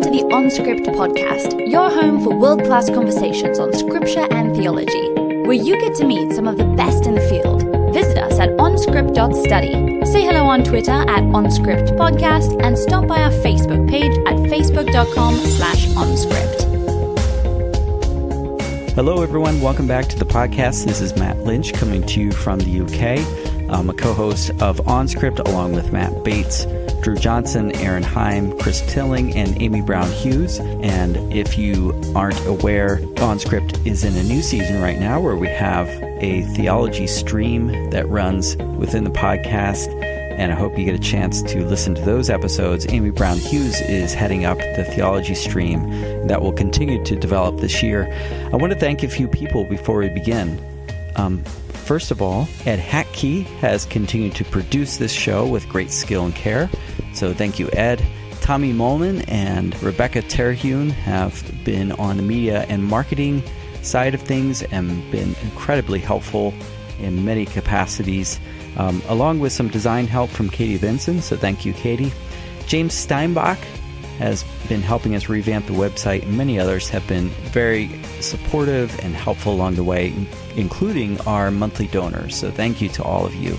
to the OnScript podcast, your home for world-class conversations on scripture and theology, where you get to meet some of the best in the field. Visit us at onscript.study. Say hello on Twitter at OnScriptPodcast and stop by our Facebook page at facebook.com/OnScript. Hello, everyone. Welcome back to the podcast. This is Matt Lynch coming to you from the UK. I'm a co-host of OnScript along with Matt Bates, Drew Johnson, Aaron Heim, Chris Tilling, and Amy Brown-Hughes. And if you aren't aware, OnScript is in a new season right now where we have a theology stream that runs within the podcast, and I hope you get a chance to listen to those episodes. Amy Brown-Hughes is heading up the theology stream that will continue to develop this year. I want to thank a few people before we begin. First of all, Ed Hatkey has continued to produce this show with great skill and care, so thank you, Ed. Tommy Molman and Rebecca Terhune have been on the media and marketing side of things and been incredibly helpful in many capacities, along with some design help from Katie Vinson, so thank you, Katie. James Steinbach has been helping us revamp the website, and many others have been very supportive and helpful along the way, including our monthly donors. So thank you to all of you.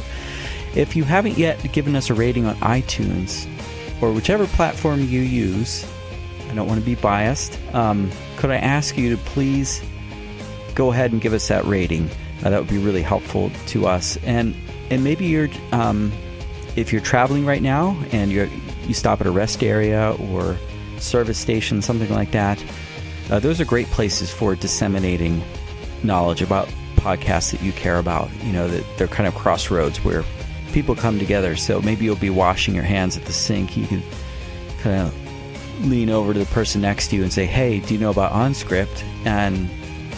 If you haven't yet given us a rating on iTunes or whichever platform you use, I don't want to be biased, could I ask you to please go ahead and give us that rating? That would be really helpful to us. And maybe you're if you're traveling right now and you stop at a rest area or service station, something like that, those are great places for disseminating knowledge about podcasts that you care about. You know, that they're kind of crossroads where people come together. So maybe you'll be washing your hands at the sink. You could kind of lean over to the person next to you and say, hey, do you know about OnScript? And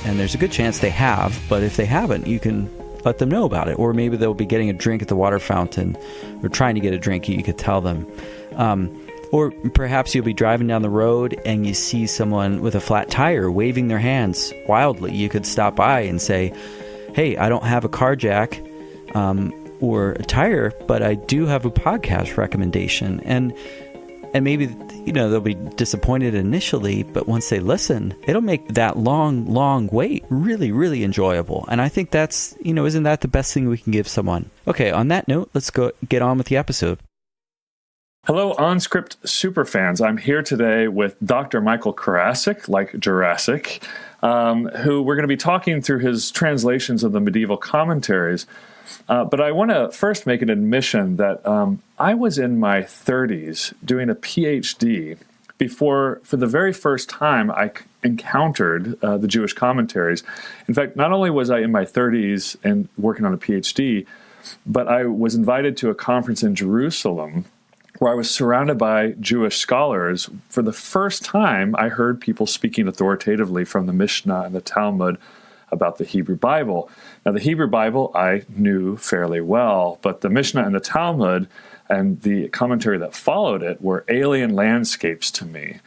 there's a good chance they have, but if they haven't, you can let them know about it. Or maybe they'll be getting a drink at the water fountain or trying to get a drink. You could tell them. Or perhaps you'll be driving down the road and you see someone with a flat tire waving their hands wildly. You could stop by and say, hey, I don't have a car jack or a tire, but I do have a podcast recommendation. And maybe, you know, they'll be disappointed initially, but once they listen, it'll make that long wait really, really enjoyable. And I think that's, you know, isn't that the best thing we can give someone? Okay, on that note, let's go get on with the episode. Hello, OnScript superfans. I'm here today with Dr. Michael Carasik, like Jurassic, who we're going to be talking through his translations of the medieval commentaries. But I want to first make an admission that I was in my 30s doing a PhD before, for the very first time, I encountered the Jewish commentaries. In fact, not only was I in my 30s and working on a PhD, but I was invited to a conference in Jerusalem where I was surrounded by Jewish scholars. For the first time, I heard people speaking authoritatively from the Mishnah and the Talmud about the Hebrew Bible. Now, the Hebrew Bible I knew fairly well, but the Mishnah and the Talmud and the commentary that followed it were alien landscapes to me.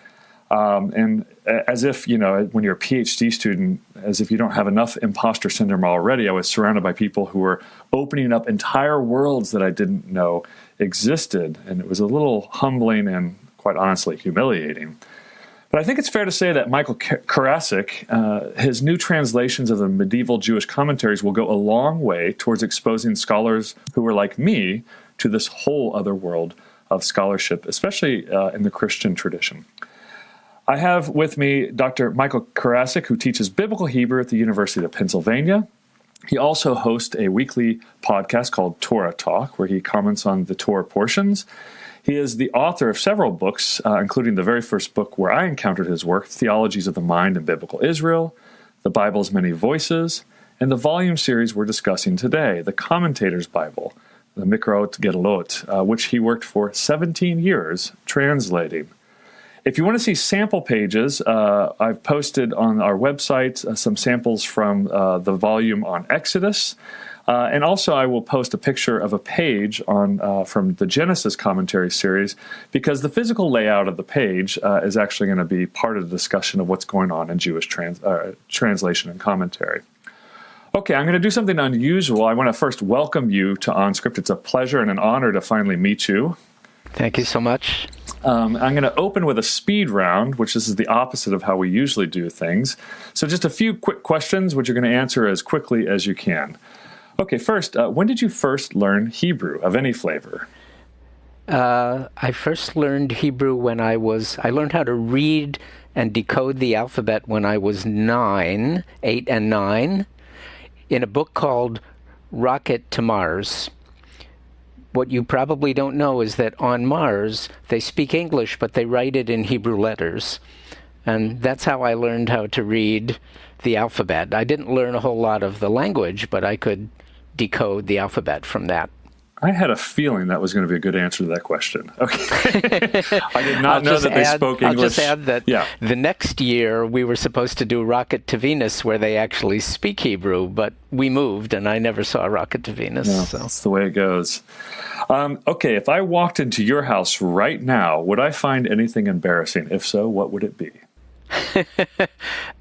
And as if, you know, when you're a PhD student, as if you don't have enough imposter syndrome already, I was surrounded by people who were opening up entire worlds that I didn't know existed. And it was a little humbling and, quite honestly, humiliating. But I think it's fair to say that Michael Carasik, his new translations of the medieval Jewish commentaries will go a long way towards exposing scholars who were like me to this whole other world of scholarship, especially in the Christian tradition. I have with me Dr. Michael Carasik, who teaches Biblical Hebrew at the University of Pennsylvania. He also hosts a weekly podcast called Torah Talk, where he comments on the Torah portions. He is the author of several books, including the very first book where I encountered his work, Theologies of the Mind in Biblical Israel, The Bible's Many Voices, and the volume series we're discussing today, the Commentator's Bible, the Mikraot Gedolot, which he worked for 17 years translating. If you want to see sample pages, I've posted on our website some samples from the volume on Exodus. And also I will post a picture of a page on from the Genesis commentary series, because the physical layout of the page is actually going to be part of the discussion of what's going on in Jewish translation and commentary. Okay, I'm going to do something unusual. I want to first welcome you to OnScript. It's a pleasure and an honor to finally meet you. Thank you so much. I'm going to open with a speed round, which this is the opposite of how we usually do things. So just a few quick questions, which you're going to answer as quickly as you can. Okay, first, when did you first learn Hebrew of any flavor? I first learned Hebrew when I learned how to read and decode the alphabet when I was 8 and 9, in a book called Rocket to Mars. What you probably don't know is that on Mars, they speak English, but they write it in Hebrew letters. And that's how I learned how to read the alphabet. I didn't learn a whole lot of the language, but I could decode the alphabet from that. I had a feeling that was going to be a good answer to that question. Okay. I did not know that they spoke English. I'll just add that the next year we were supposed to do Rocket to Venus, where they actually speak Hebrew, but we moved and I never saw Rocket to Venus. No, so. That's the way it goes. Okay, if I walked into your house right now, would I find anything embarrassing? If so, what would it be?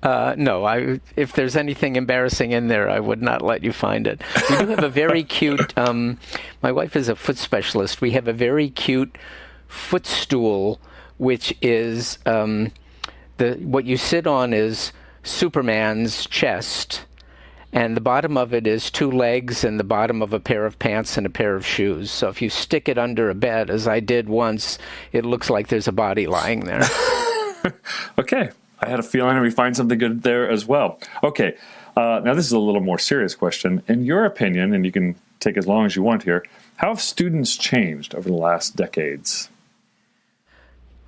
No, if there's anything embarrassing in there, I would not let you find it. We do have a very cute, my wife is a foot specialist. We have a very cute footstool, which is, what you sit on is Superman's chest, and the bottom of it is 2 legs and the bottom of a pair of pants and a pair of shoes. So if you stick it under a bed, as I did once, it looks like there's a body lying there. Okay. I had a feeling we find something good there as well. Okay. Now, this is a little more serious question. In your opinion, and you can take as long as you want here, how have students changed over the last decades?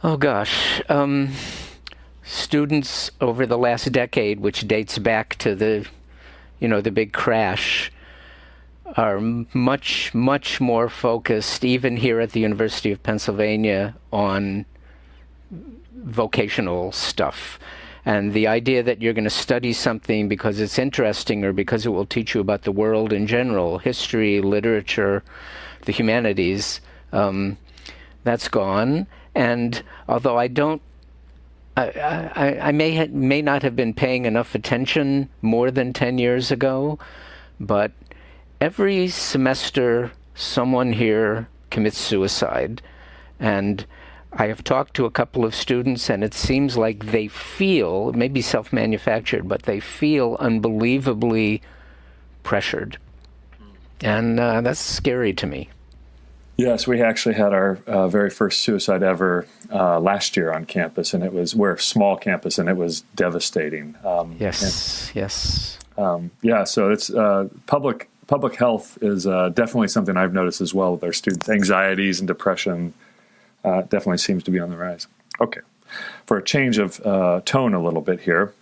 Oh, gosh. Students over the last decade, which dates back to the big crash, are much, much more focused, even here at the University of Pennsylvania, on vocational stuff. And the idea that you're going to study something because it's interesting or because it will teach you about the world in general, history, literature, the humanities, that's gone. And although I may not have been paying enough attention more than 10 years ago, but every semester someone here commits suicide. And I have talked to a couple of students, and it seems like they feel, maybe self-manufactured, but they feel unbelievably pressured. And that's scary to me. Yes, we actually had our very first suicide ever last year on campus, and we're a small campus, and it was devastating. Yes. So it's public health is definitely something I've noticed as well with our students. Anxieties and depression definitely seems to be on the rise. Okay. For a change of tone a little bit here,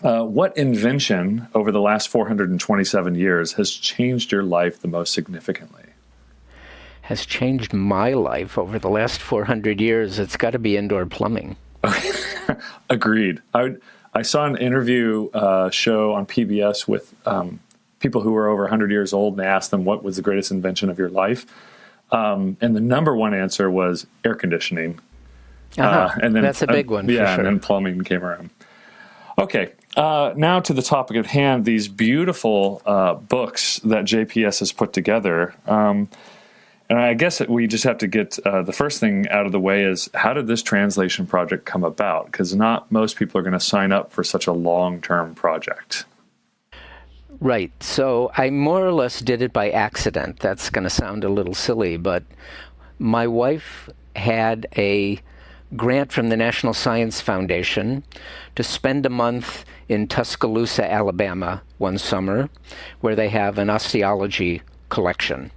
what invention over the last 427 years has changed your life the most significantly? Has changed my life over the last 400 years? It's got to be indoor plumbing. Agreed. I saw an interview show on PBS with people who were over 100 years old, and they asked them what was the greatest invention of your life. And the number one answer was air conditioning. And then that's a big one. Yeah, for sure. And then plumbing came around. Okay, now to the topic at hand, these beautiful books that JPS has put together. And I guess we just have to get the first thing out of the way is, how did this translation project come about? Because not most people are going to sign up for such a long-term project. Right. So I more or less did it by accident. That's going to sound a little silly, but my wife had a grant from the National Science Foundation to spend a month in Tuscaloosa, Alabama one summer, where they have an osteology collection.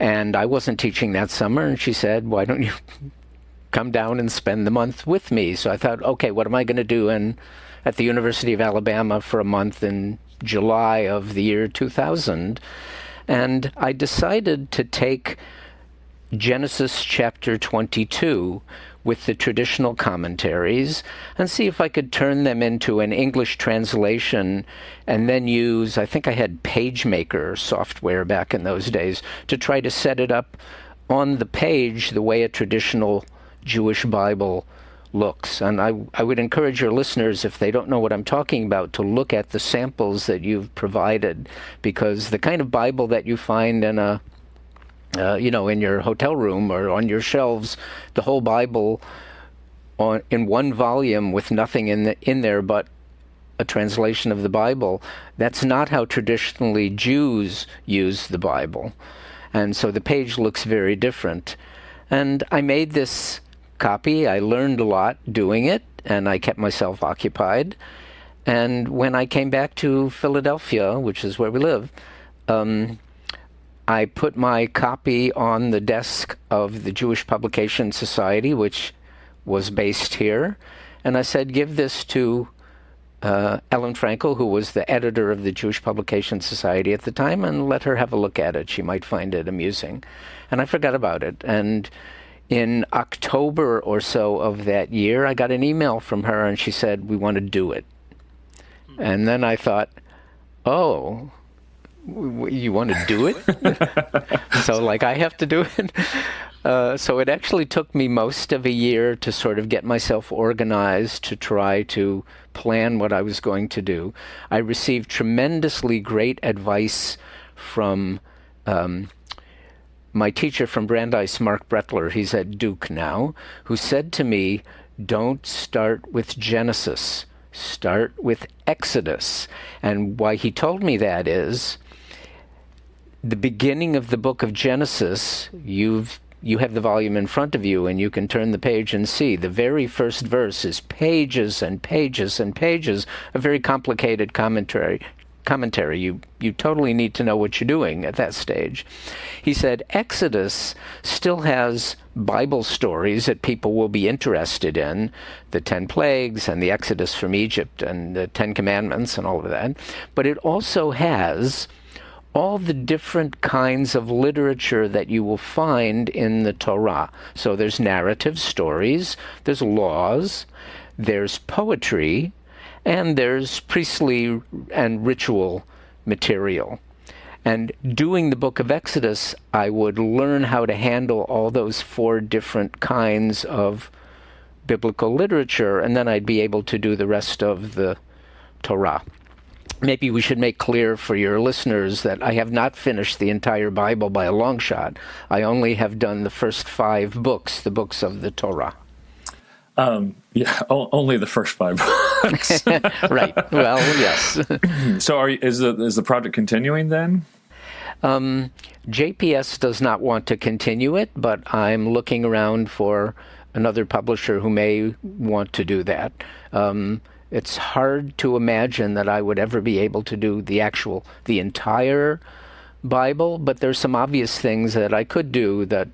And I wasn't teaching that summer, and she said, why don't you come down and spend the month with me? So I thought, okay, what am I going to do at the University of Alabama for a month in July of the year 2000? And I decided to take Genesis chapter 22 with the traditional commentaries and see if I could turn them into an English translation, and then use, I think I had PageMaker software back in those days, to try to set it up on the page the way a traditional Jewish Bible looks. And I would encourage your listeners, if they don't know what I'm talking about, to look at the samples that you've provided, because the kind of Bible that you find in a in your hotel room or on your shelves, the whole Bible in one volume with nothing in there but a translation of the Bible. That's not how traditionally Jews use the Bible. And so the page looks very different. And I made this copy. I learned a lot doing it, and I kept myself occupied. And when I came back to Philadelphia, which is where we live, I put my copy on the desk of the Jewish Publication Society, which was based here. And I said, give this to Ellen Frankel, who was the editor of the Jewish Publication Society at the time, and let her have a look at it. She might find it amusing. And I forgot about it. And in October or so of that year, I got an email from her, and she said, we want to do it. And then I thought, oh, you want to do it? So, I have to do it? So it actually took me most of a year to sort of get myself organized to try to plan what I was going to do. I received tremendously great advice from my teacher from Brandeis, Mark Brettler. He's at Duke now, who said to me, don't start with Genesis. Start with Exodus. And why he told me that is, the beginning of the book of Genesis, you have the volume in front of you, and you can turn the page and see. The very first verse is pages and pages and pages, a very complicated commentary. You totally need to know what you're doing at that stage. He said Exodus still has Bible stories that people will be interested in, the 10 plagues and the Exodus from Egypt and the 10 Commandments and all of that. But it also has all the different kinds of literature that you will find in the Torah. So there's narrative stories, there's laws, there's poetry, and there's priestly and ritual material. And doing the book of Exodus, I would learn how to handle all those 4 different kinds of biblical literature, and then I'd be able to do the rest of the Torah. Maybe we should make clear for your listeners that I have not finished the entire Bible by a long shot. I only have done the first 5 books, the books of the Torah. Only the first 5 books. Right. Well, yes. So is the project continuing then? JPS does not want to continue it, but I'm looking around for another publisher who may want to do that. It's hard to imagine that I would ever be able to do the entire Bible, but there's some obvious things that I could do that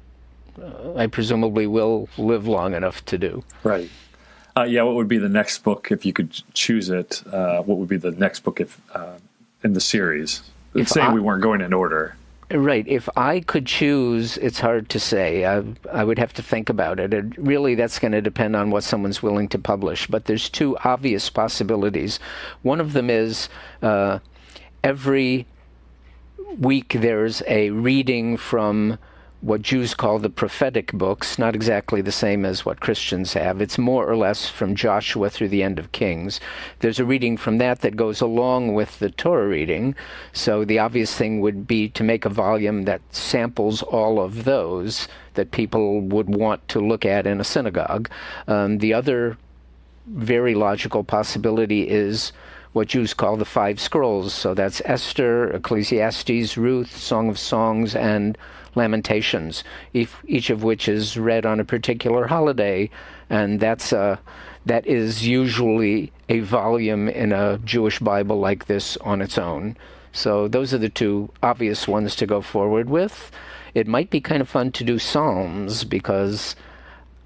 I presumably will live long enough to do. Right. What would be the next book if you could choose it? What would be the next book in the series? Saying we weren't going in order. Right. If I could choose, it's hard to say. I would have to think about it. Really, that's going to depend on what someone's willing to publish. But there's 2 obvious possibilities. One of them is every week there's a reading from what Jews call the prophetic books, not exactly the same as what Christians have. It's more or less from Joshua through the end of Kings. There's a reading from that goes along with the Torah reading. So the obvious thing would be to make a volume that samples all of those that people would want to look at in a synagogue. The other very logical possibility is what Jews call the 5 scrolls. So that's Esther, Ecclesiastes, Ruth, Song of Songs, and Lamentations, each of which is read on a particular holiday, and that is usually a volume in a Jewish Bible like this on its own. So those are the 2 obvious ones to go forward with. It might be kind of fun to do Psalms, because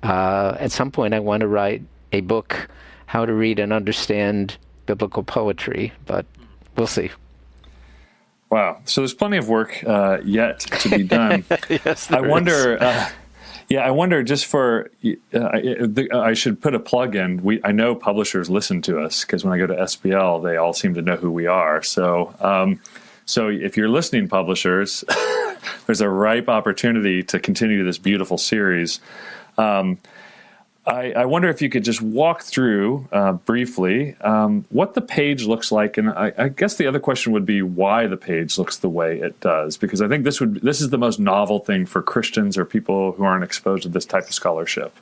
at some point I want to write a book, How to Read and Understand Biblical Poetry, but we'll see. Wow. So there's plenty of work yet to be done. Yes, I wonder, I wonder just for, I should put a plug in. I know publishers listen to us, because when I go to SPL, they all seem to know who we are. So if you're listening, publishers, there's a ripe opportunity to continue this beautiful series. I wonder if you could just walk through briefly what the page looks like, and I guess the other question would be why the page looks the way it does, because I think this is the most novel thing for Christians or people who aren't exposed to this type of scholarship.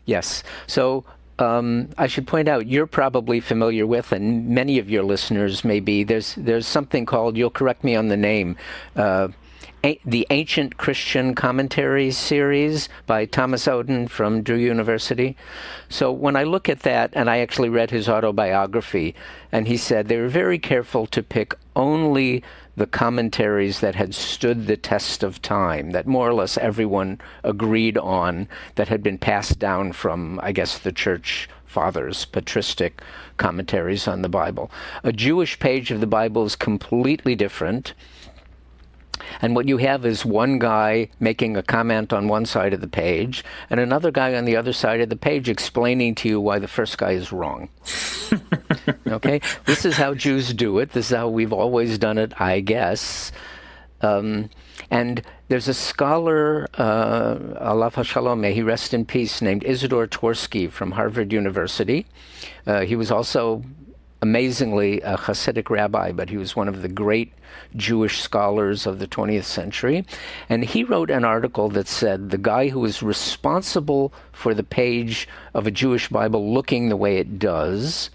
Yes. So I should point out, you're probably familiar with, and many of your listeners may be, there's something called, you'll correct me on the name, the Ancient Christian Commentaries series by Thomas Oden from Drew University. So when I look at that, and I actually read his autobiography, and he said they were very careful to pick only the commentaries that had stood the test of time, that more or less everyone agreed on, that had been passed down from, I guess, the church fathers, patristic commentaries on the Bible. A Jewish page of the Bible is completely different. And what you have is one guy making a comment on one side of the page and another guy on the other side of the page explaining to you why the first guy is wrong. Okay? This is how Jews do it. This is how we've always done it, I guess. And there's a scholar, Alav HaShalom, may he rest in peace, named Isidore Tversky from Harvard University. He was also amazingly a Hasidic rabbi, but he was one of the great Jewish scholars of the 20th century. And he wrote an article that said the guy who is responsible for the page of a Jewish Bible looking the way it does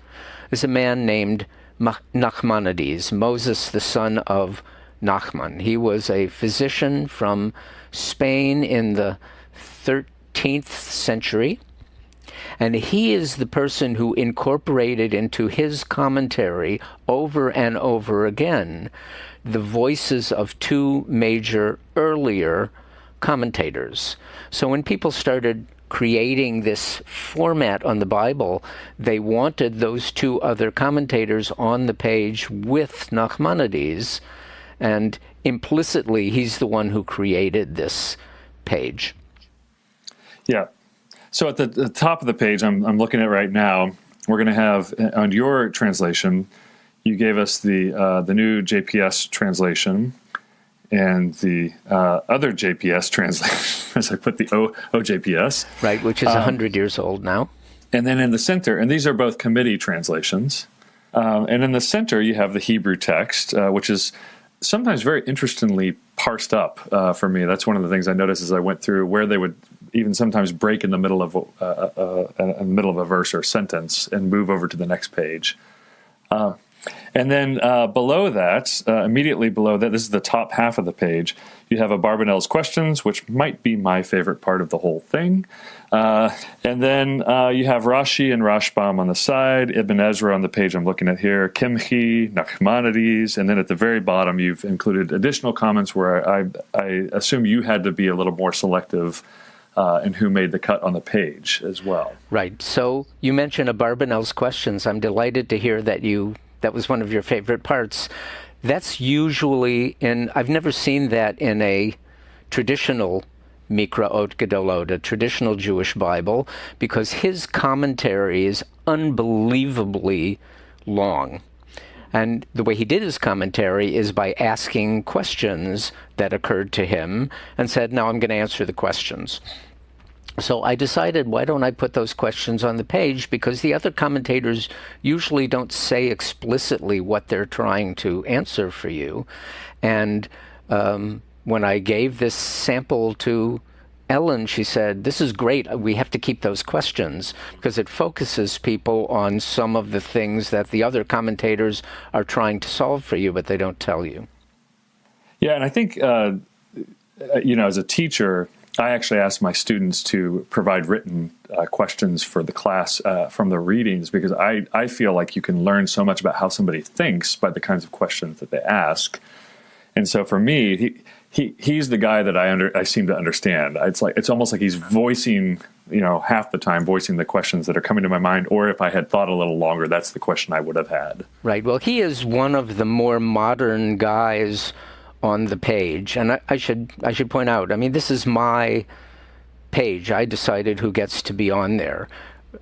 is a man named Nachmanides, Moses, the son of Nachman. He was a physician from Spain in the 13th century. And he is the person who incorporated into his commentary over and over again the voices of two major earlier commentators. So when people started creating this format on the Bible, they wanted those two other commentators on the page with Nachmanides, and implicitly he's the one who created this page. Yeah. So at the top of the page, I'm looking at right now, we're going to have, on your translation, you gave us the new JPS translation and the other JPS translation, as I put the OJPS. Right, which is 100 years old now. And then in the center, and these are both committee translations, and in the center you have the Hebrew text, which is sometimes very interestingly parsed up for me. That's one of the things I noticed as I went through, where they would even sometimes break in the middle of a verse or sentence and move over to the next page. And then below that, immediately below that, this is the top half of the page, you have Abarbanel's questions, which might be my favorite part of the whole thing. And then you have Rashi and Rashbam on the side, Ibn Ezra on the page I'm looking at here, Kimchi, Nachmanides, and then at the very bottom you've included additional comments where I assume you had to be a little more selective in who made the cut on the page as well. Right. So you mentioned Abarbanel's questions. I'm delighted to hear that that was one of your favorite parts. That's usually I've never seen that in a traditional Mikraot Gedolot, a traditional Jewish Bible, because his commentary is unbelievably long. And the way he did his commentary is by asking questions that occurred to him and said, now I'm going to answer the questions. So I decided, why don't I put those questions on the page? Because the other commentators usually don't say explicitly what they're trying to answer for you. And when I gave this sample to Ellen, she said, this is great. We have to keep those questions because it focuses people on some of the things that the other commentators are trying to solve for you, but they don't tell you. Yeah, and I think, as a teacher, I actually ask my students to provide written questions for the class from the readings, because I feel like you can learn so much about how somebody thinks by the kinds of questions that they ask. And so for me, he's the guy that I seem to understand. It's almost like he's voicing, half the time voicing the questions that are coming to my mind, or if I had thought a little longer, that's the question I would have had. Right. Well, he is one of the more modern guys on the page, and I should point out, this is my page. I decided who gets to be on there.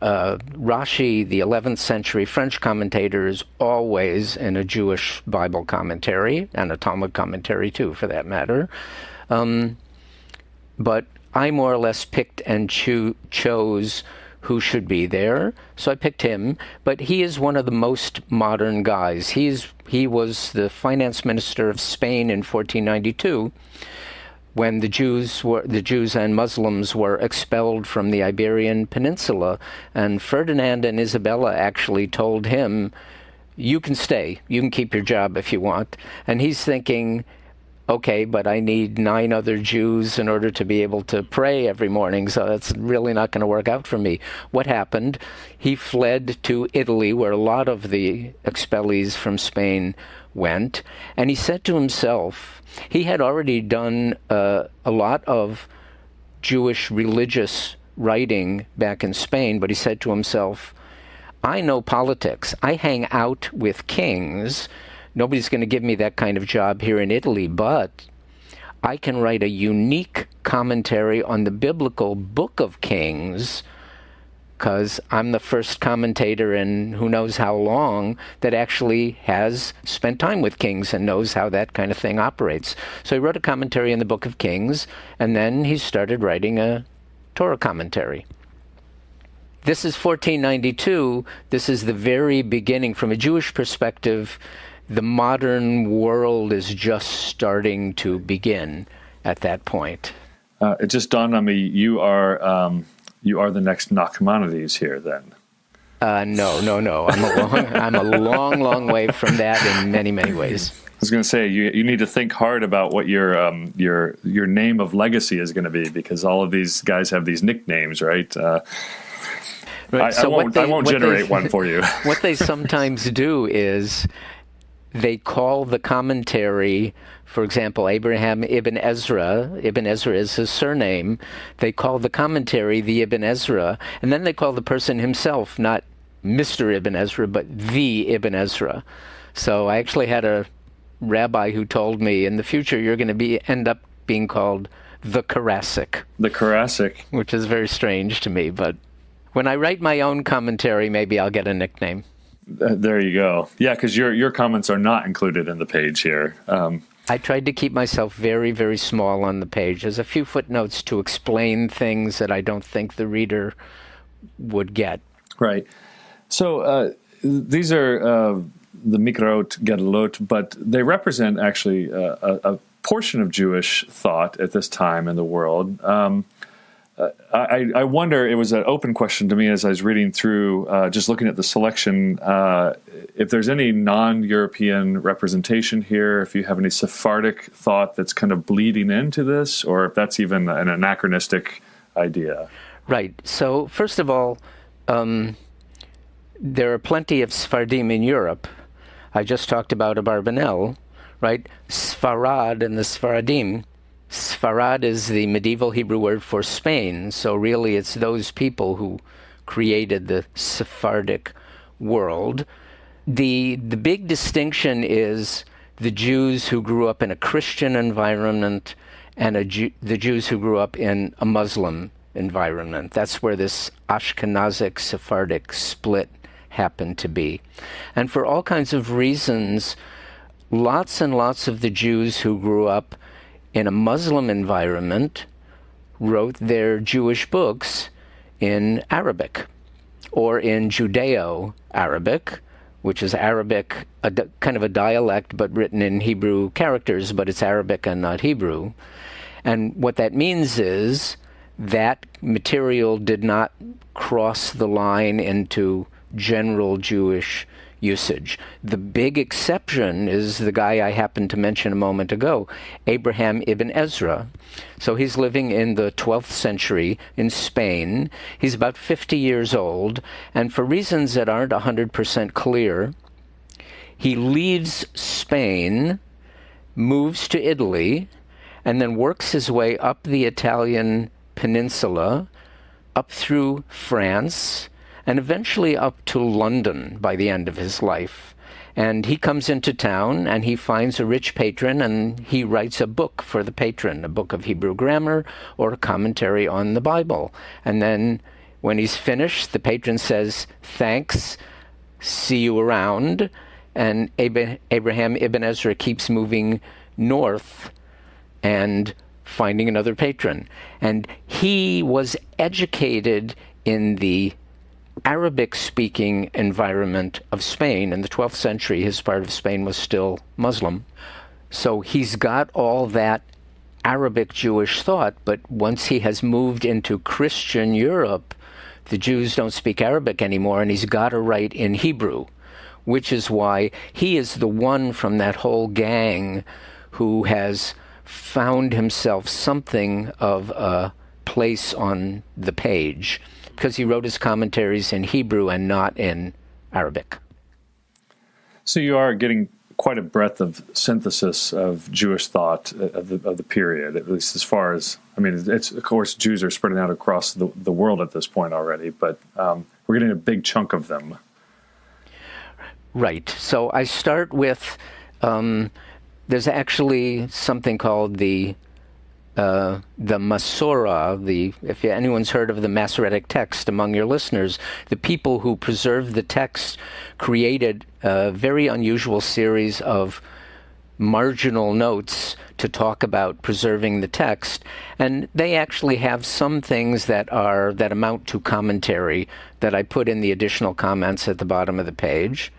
Rashi, the 11th century French commentator, is always in a Jewish Bible commentary, and a Talmud commentary too, for that matter. But I more or less picked and chose who should be there. So I picked him, but he is one of the most modern guys. He was the finance minister of Spain in 1492 when the Jews and Muslims were expelled from the Iberian Peninsula, and Ferdinand and Isabella actually told him, you can stay, you can keep your job if you want. And he's thinking, okay, but I need 9 other Jews in order to be able to pray every morning, so that's really not going to work out for me. What happened? He fled to Italy, where a lot of the expellees from Spain went, and he said to himself, he had already done a lot of Jewish religious writing back in Spain, but he said to himself, I know politics. I hang out with kings. Nobody's going to give me that kind of job here in Italy, but I can write a unique commentary on the biblical Book of Kings, because I'm the first commentator in who knows how long that actually has spent time with kings and knows how that kind of thing operates. So he wrote a commentary in the Book of Kings, and then he started writing a Torah commentary. This is 1492. This is the very beginning. From a Jewish perspective, the modern world is just starting to begin at that point. It just dawned on me, you are the next Nachmanides here, then. No. I'm a long way from that in many, many ways. I was going to say, you need to think hard about what your name of legacy is going to be, because all of these guys have these nicknames, right? Right. I won't generate one for you. What they sometimes do is they call the commentary, for example, Abraham ibn Ezra. Ibn Ezra is his surname. They call the commentary the Ibn Ezra, and then they call the person himself not Mr. Ibn Ezra, but the Ibn Ezra. So I actually had a rabbi who told me, in the future you're going to end up being called the Carasik. The Carasik. Which is very strange to me, but when I write my own commentary, maybe I'll get a nickname. There you go. Yeah, because your comments are not included in the page here. I tried to keep myself very, very small on the page. There's a few footnotes to explain things that I don't think the reader would get. Right. So these are the Mikrot Gedolot, but they represent actually a portion of Jewish thought at this time in the world. I wonder, it was an open question to me as I was reading through, just looking at the selection, if there's any non-European representation here, if you have any Sephardic thought that's kind of bleeding into this, or if that's even an anachronistic idea. Right. So, first of all, there are plenty of Sephardim in Europe. I just talked about Abarbanel, right? Sfarad and the Sfaradim. Sfarad is the medieval Hebrew word for Spain, so really it's those people who created the Sephardic world. The big distinction is the Jews who grew up in a Christian environment and the Jews who grew up in a Muslim environment. That's where this Ashkenazic Sephardic split happened to be. And for all kinds of reasons, lots and lots of the Jews who grew up in a Muslim environment wrote their Jewish books in Arabic or in Judeo-Arabic, which is Arabic, kind of a dialect, but written in Hebrew characters, but it's Arabic and not Hebrew. And what that means is that material did not cross the line into general Jewish usage. The big exception is the guy I happened to mention a moment ago, Abraham ibn Ezra. So he's living in the 12th century in Spain. He's about 50 years old, and for reasons that aren't 100% clear, he leaves Spain, moves to Italy, and then works his way up the Italian peninsula, up through France, and eventually up to London by the end of his life. And he comes into town, and he finds a rich patron, and he writes a book for the patron, a book of Hebrew grammar or a commentary on the Bible. And then when he's finished, the patron says, "Thanks, see you around." And Abraham ibn Ezra keeps moving north and finding another patron. And he was educated in the Arabic-speaking environment of Spain. In the 12th century, his part of Spain was still Muslim. So he's got all that Arabic Jewish thought, but once he has moved into Christian Europe, the Jews don't speak Arabic anymore, and he's got to write in Hebrew, which is why he is the one from that whole gang who has found himself something of a place on the page, because he wrote his commentaries in Hebrew and not in Arabic. So you are getting quite a breadth of synthesis of Jewish thought of the period, at least as far as, I mean, it's, of course, Jews are spreading out across the world at this point already, but we're getting a big chunk of them. Right. So I start with, there's actually something called the Masorah, if anyone's heard of the Masoretic text among your listeners, the people who preserved the text created a very unusual series of marginal notes to talk about preserving the text, and they actually have some things that amount to commentary that I put in the additional comments at the bottom of the page.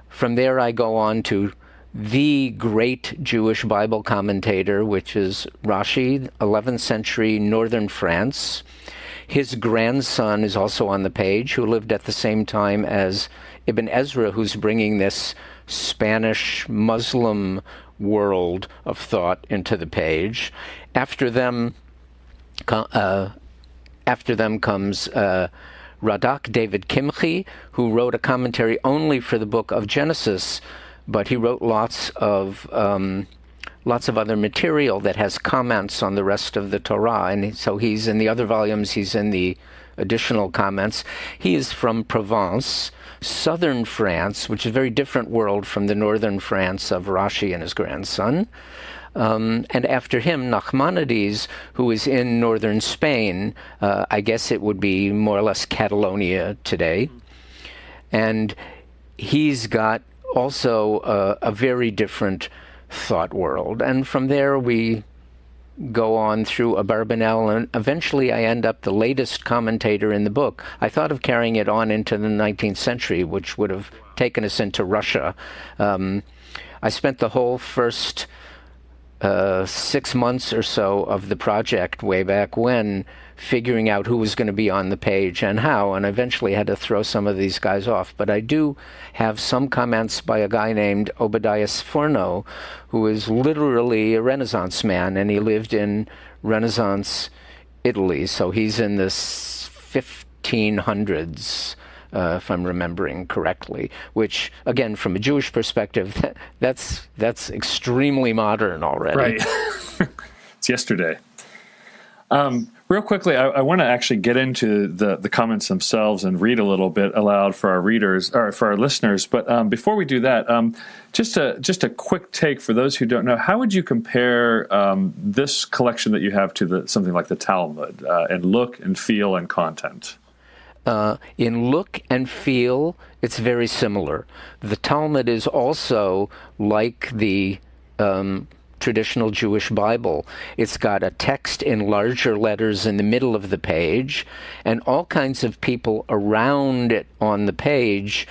From there I go on to the great Jewish Bible commentator, which is Rashi, 11th century northern France. His grandson is also on the page, who lived at the same time as Ibn Ezra, who's bringing this Spanish Muslim world of thought into the page. After them comes Radak David Kimchi, who wrote a commentary only for the book of Genesis, but he wrote lots of other material that has comments on the rest of the Torah, and so he's in the other volumes, he's in the additional comments. He is from Provence, southern France, which is a very different world from the northern France of Rashi and his grandson. And after him, Nachmanides, who is in northern Spain, I guess it would be more or less Catalonia today. And he's got also a very different thought world. And from there we go on through Abarbanel, and eventually I end up the latest commentator in the book. I thought of carrying it on into the 19th century, which would have taken us into Russia. I spent the whole first 6 months or so of the project way back when figuring out who was going to be on the page and how, and eventually had to throw some of these guys off. But I do have some comments by a guy named Obadiah Sforno, who is literally a Renaissance man, and he lived in Renaissance Italy, so he's in the 1500s, if I'm remembering correctly, which, again, from a Jewish perspective, that's extremely modern already. Right. It's yesterday. Real quickly, I want to actually get into the comments themselves and read a little bit aloud for our readers or for our listeners. But before we do that, just a quick take for those who don't know. How would you compare this collection that you have to something like the Talmud in look and feel and content? In look and feel, it's very similar. The Talmud is also like the traditional Jewish Bible. It's got a text in larger letters in the middle of the page, and all kinds of people around it on the page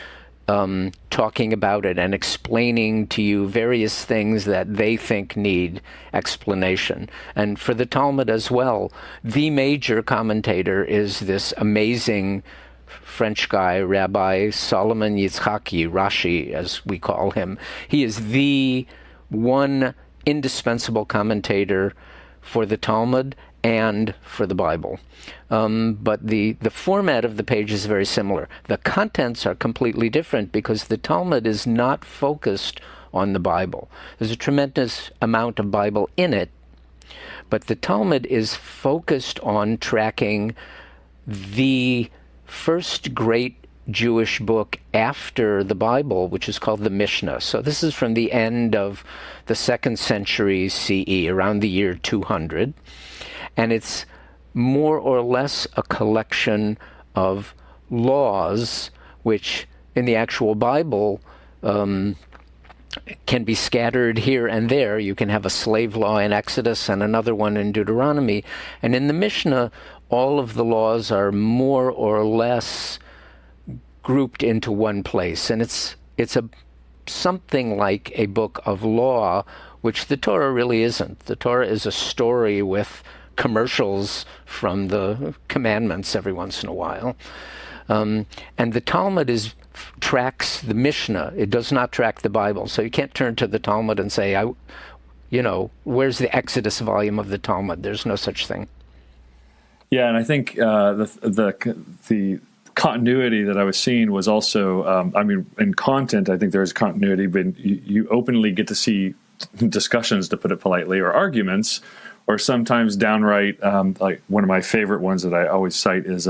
talking about it and explaining to you various things that they think need explanation. And for the Talmud as well, the major commentator is this amazing French guy, Rabbi Solomon Yitzhaki, Rashi, as we call him. He is the one indispensable commentator for the Talmud and for the Bible. But the format of the page is very similar. The contents are completely different because the Talmud is not focused on the Bible. There's a tremendous amount of Bible in it, but the Talmud is focused on tracking the first great Jewish book after the Bible, which is called the Mishnah. So this is from the end of the 2nd century CE, around the year 200. And it's more or less a collection of laws, which in the actual Bible can be scattered here and there. You can have a slave law in Exodus and another one in Deuteronomy. And in the Mishnah, all of the laws are more or less grouped into one place. And it's something like a book of law, which the Torah really isn't. The Torah is a story with commercials from the commandments every once in a while. And the Talmud tracks the Mishnah. It does not track the Bible. So you can't turn to the Talmud and say, where's the Exodus volume of the Talmud? There's no such thing. Yeah, and I think the continuity that I was seeing was also, in content, I think there's continuity, but you openly get to see discussions, to put it politely, or arguments, or sometimes downright, like one of my favorite ones that I always cite is,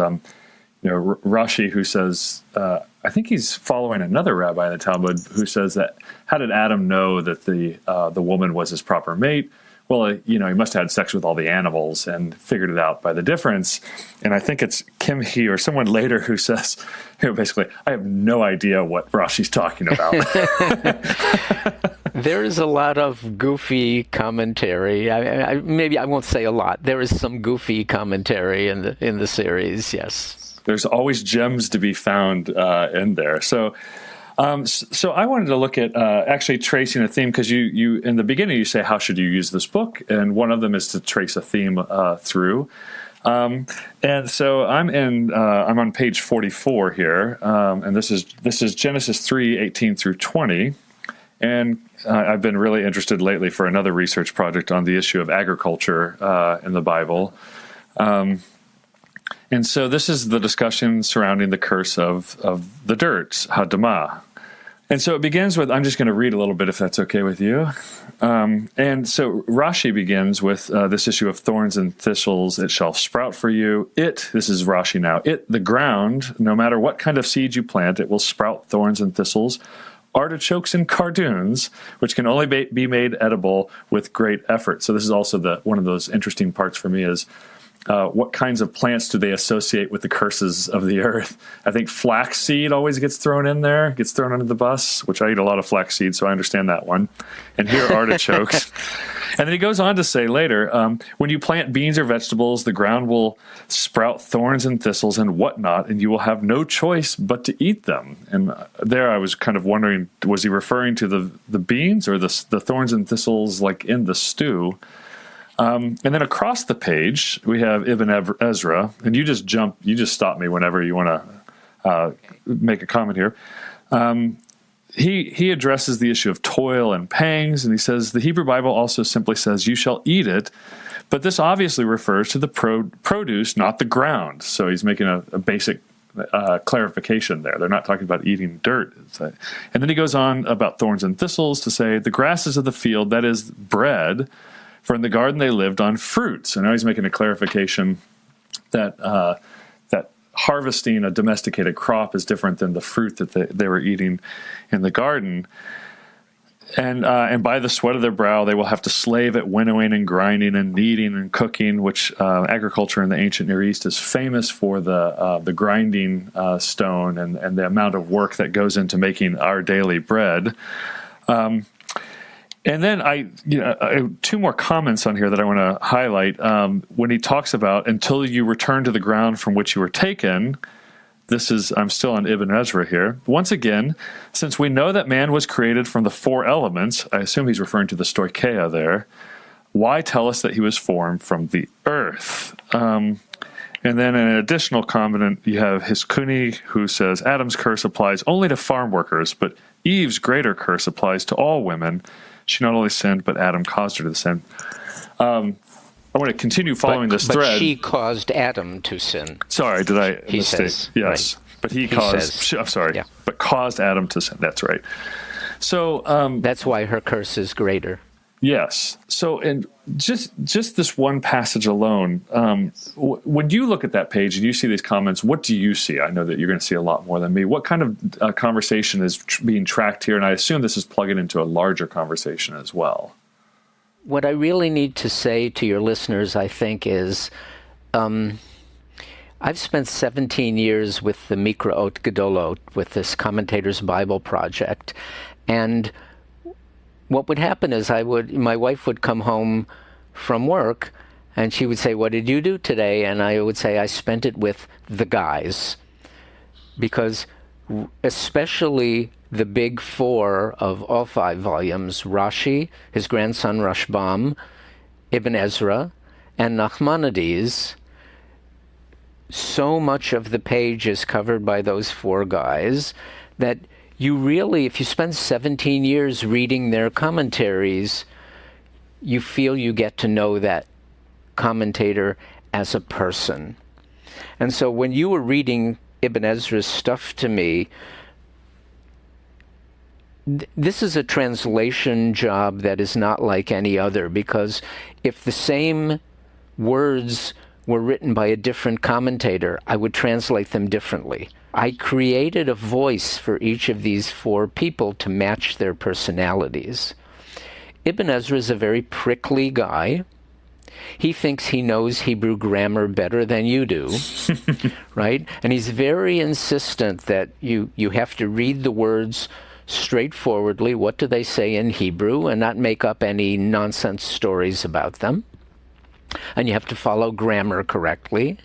Rashi, who says, I think he's following another rabbi in the Talmud who says that, how did Adam know that the woman was his proper mate? Well, he must have had sex with all the animals and figured it out by the difference. And I think it's Kim Hee or someone later who says, basically, I have no idea what Rashi's talking about. There is a lot of goofy commentary. Maybe I won't say a lot. There is some goofy commentary in the series, yes. There's always gems to be found in there. So I wanted to look at actually tracing a theme, because you in the beginning you say, how should you use this book? And one of them is to trace a theme through. And so I'm on page 44 here, and this is Genesis 3:18 through 20. And I've been really interested lately for another research project on the issue of agriculture in the Bible. And so this is the discussion surrounding the curse of the dirt, Hadamah. And so it begins with, I'm just going to read a little bit if that's okay with you. And so Rashi begins with this issue of thorns and thistles, it shall sprout for you. This is Rashi now, the ground, no matter what kind of seed you plant, it will sprout thorns and thistles, artichokes and cardoons, which can only be made edible with great effort. So this is also one of those interesting parts for me is, what kinds of plants do they associate with the curses of the earth? I think flaxseed always gets thrown in there, gets thrown under the bus, which I eat a lot of flaxseed, so I understand that one. And here are artichokes. And then he goes on to say later, when you plant beans or vegetables, the ground will sprout thorns and thistles and whatnot, and you will have no choice but to eat them. And there I was kind of wondering, was he referring to the beans or the thorns and thistles like in the stew? And then across the page, we have Ibn Ezra, and you just stop me whenever you want to make a comment here. He addresses the issue of toil and pangs, and he says the Hebrew Bible also simply says, you shall eat it, but this obviously refers to the produce, not the ground. So he's making a basic clarification there. They're not talking about eating dirt. And then he goes on about thorns and thistles to say, the grasses of the field, that is bread, for in the garden they lived on fruit. So now he's making a clarification that that harvesting a domesticated crop is different than the fruit that they were eating in the garden. And by the sweat of their brow they will have to slave at winnowing and grinding and kneading and cooking, which agriculture in the ancient Near East is famous for the grinding stone and the amount of work that goes into making our daily bread. And then I two more comments on here that I want to highlight. When he talks about until you return to the ground from which you were taken, I'm still on Ibn Ezra here. Once again, since we know that man was created from the four elements, I assume he's referring to the stoicheia there, why tell us that he was formed from the earth? And then an additional comment, you have Hiskuni, who says, Adam's curse applies only to farm workers, but Eve's greater curse applies to all women. She not only sinned, but Adam caused her to sin. I want to continue following this thread. But she caused Adam to sin. Sorry, did I he mistake? Says, yes, right. But he caused. I'm sorry, yeah. But caused Adam to sin. That's right. So that's why her curse is greater. Yes. So, and just this one passage alone, when you look at that page and you see these comments, what do you see? I know that you're going to see a lot more than me. What kind of conversation is being tracked here? And I assume this is plugging into a larger conversation as well. What I really need to say to your listeners, I think, is I've spent 17 years with the Mikraot Gedolot, with this Commentators Bible Project, and what would happen is my wife would come home from work, and she would say, "What did you do today?" And I would say, "I spent it with the guys." Because especially the big four of all 5 volumes, Rashi, his grandson Rashbam, Ibn Ezra, and Nachmanides, so much of the page is covered by those 4 guys that you really, if you spend 17 years reading their commentaries, you feel you get to know that commentator as a person. And so when you were reading Ibn Ezra's stuff to me, this is a translation job that is not like any other, because if the same words were written by a different commentator, I would translate them differently. I created a voice for each of these 4 people to match their personalities. Ibn Ezra is a very prickly guy. He thinks he knows Hebrew grammar better than you do, right? And he's very insistent that you have to read the words straightforwardly. What do they say in Hebrew? And not make up any nonsense stories about them. And you have to follow grammar correctly.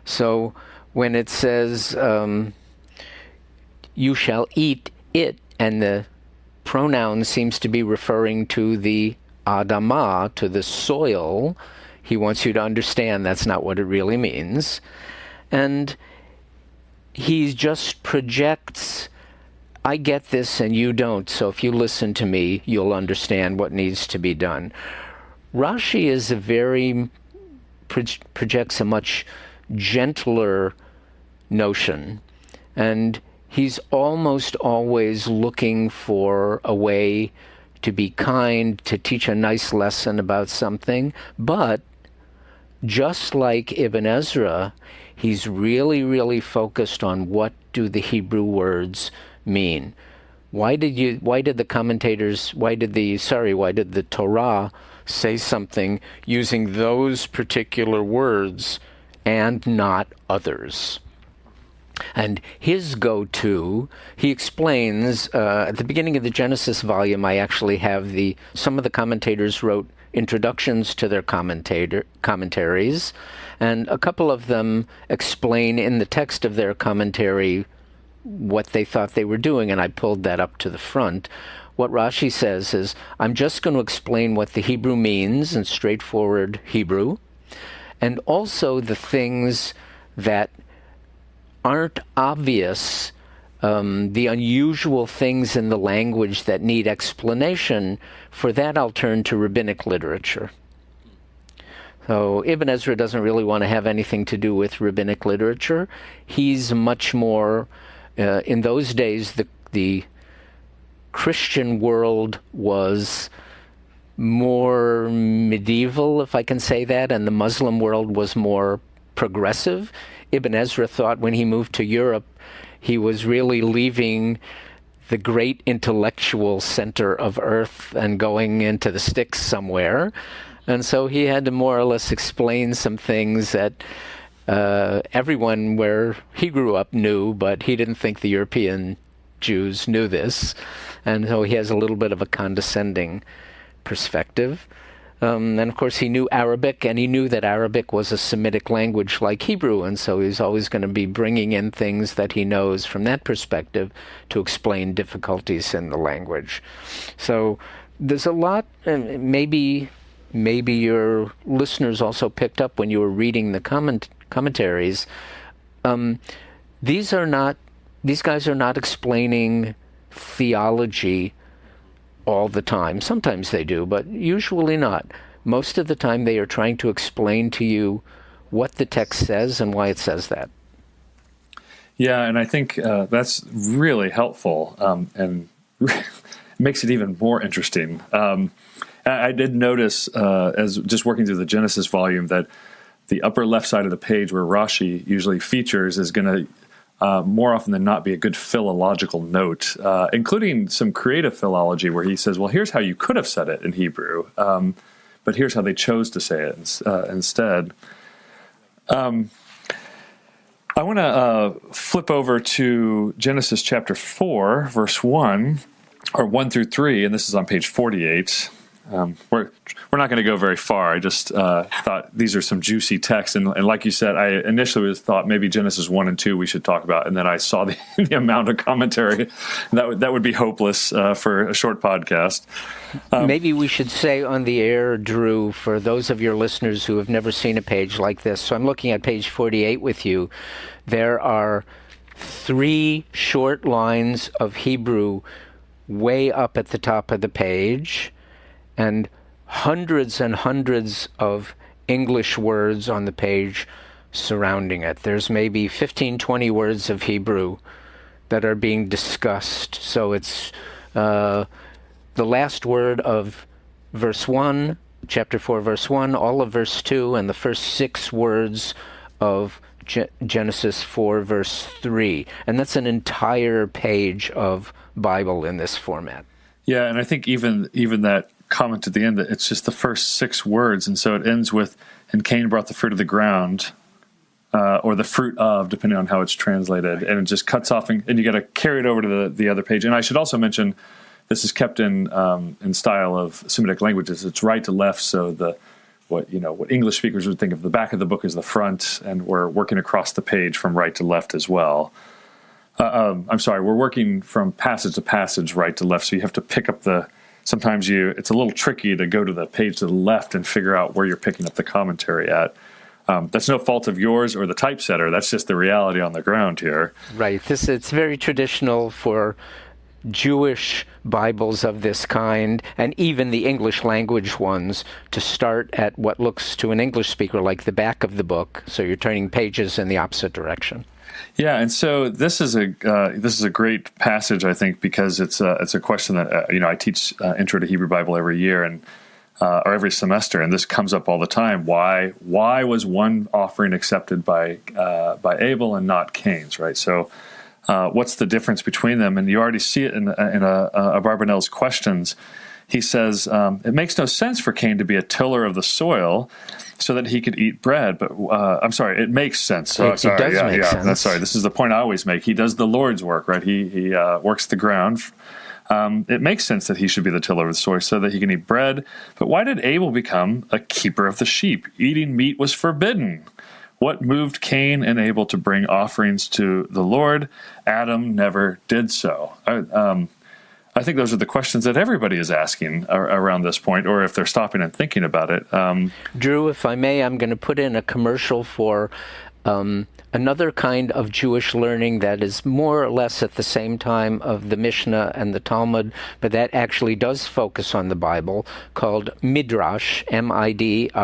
So when it says, you shall eat it, and the pronoun seems to be referring to the Adamah, to the soil, he wants you to understand that's not what it really means. And he just projects, I get this and you don't, so if you listen to me, you'll understand what needs to be done. Rashi is projects a much gentler notion, and he's almost always looking for a way to be kind, to teach a nice lesson about something. But just like Ibn Ezra, he's really, really focused on what do the Hebrew words mean. Why did the Torah say something using those particular words and not others? And his go-to, he explains, at the beginning of the Genesis volume, I actually have some of the commentators wrote introductions to their commentaries, and a couple of them explain in the text of their commentary what they thought they were doing, and I pulled that up to the front. What Rashi says is, I'm just going to explain what the Hebrew means in straightforward Hebrew, and also the things that aren't obvious, the unusual things in the language that need explanation. For that, I'll turn to rabbinic literature. So Ibn Ezra doesn't really want to have anything to do with rabbinic literature. He's much more, in those days, the Christian world was more medieval, if I can say that, and the Muslim world was more progressive. Ibn Ezra thought when he moved to Europe, he was really leaving the great intellectual center of Earth and going into the sticks somewhere. And so he had to more or less explain some things that everyone where he grew up knew, but he didn't think the European Jews knew this. And so he has a little bit of a condescending perspective. And of course he knew Arabic, and he knew that Arabic was a Semitic language like Hebrew, and so he's always going to be bringing in things that he knows from that perspective to explain difficulties in the language. So there's a lot, maybe your listeners also picked up when you were reading the commentaries. These guys are not explaining theology all the time. Sometimes they do, but usually not. Most of the time they are trying to explain to you what the text says and why it says that. Yeah, and I think that's really helpful and makes it even more interesting. I did notice, as just working through the Genesis volume, that the upper left side of the page where Rashi usually features is going to more often than not be a good philological note, including some creative philology where he says, well, here's how you could have said it in Hebrew, but here's how they chose to say it instead. I want to flip over to Genesis chapter 4, verse 1, are 1 through 3, and this is on page 48. We're not going to go very far. I just thought these are some juicy texts, and like you said, I initially thought maybe Genesis 1 and 2 we should talk about, and then I saw the amount of commentary that would be hopeless for a short podcast. Maybe we should say on the air, Drew, for those of your listeners who have never seen a page like this. So I'm looking at page 48 with you. There are 3 short lines of Hebrew way up at the top of the page, and hundreds of English words on the page surrounding it. There's maybe 15, 20 words of Hebrew that are being discussed. So it's the last word of verse 1, chapter 4, verse 1, all of verse 2, and the first 6 words of Genesis 4, verse 3. And that's an entire page of Bible in this format. Yeah, and I think even that comment at the end, that it's just the first 6 words, and so it ends with, and Cain brought the fruit of the ground, or the fruit of, depending on how it's translated, and it just cuts off, and you got to carry it over to the other page. And I should also mention, this is kept in style of Semitic languages. It's right to left, so what English speakers would think of the back of the book as the front, and we're working across the page from right to left as well. I'm sorry, we're working from passage to passage, right to left, so you have to pick up sometimes it's a little tricky to go to the page to the left and figure out where you're picking up the commentary at. That's no fault of yours or the typesetter. That's just the reality on the ground here. Right. It's very traditional for Jewish Bibles of this kind, and even the English language ones, to start at what looks to an English speaker like the back of the book, so you're turning pages in the opposite direction. Yeah, and so this is a great passage, I think, because it's a question that I teach Intro to Hebrew Bible every year and or every semester, and this comes up all the time. Why was one offering accepted by Abel and not Cain's? Right. So what's the difference between them? And you already see it in Abarbanel's questions. He says, it makes no sense for Cain to be a tiller of the soil so that he could eat bread. But I'm sorry, it makes sense. It does make sense. Sorry, this is the point I always make. He does the Lord's work, right? He works the ground. It makes sense that he should be the tiller of the soil so that he can eat bread. But why did Abel become a keeper of the sheep? Eating meat was forbidden. What moved Cain and Abel to bring offerings to the Lord? Adam never did so. I think those are the questions that everybody is asking around this point, or if they're stopping and thinking about it. Drew, if I may, I'm going to put in a commercial for another kind of Jewish learning that is more or less at the same time of the Mishnah and the Talmud, but that actually does focus on the Bible, called Midrash, M-I-D-R-A-S-H.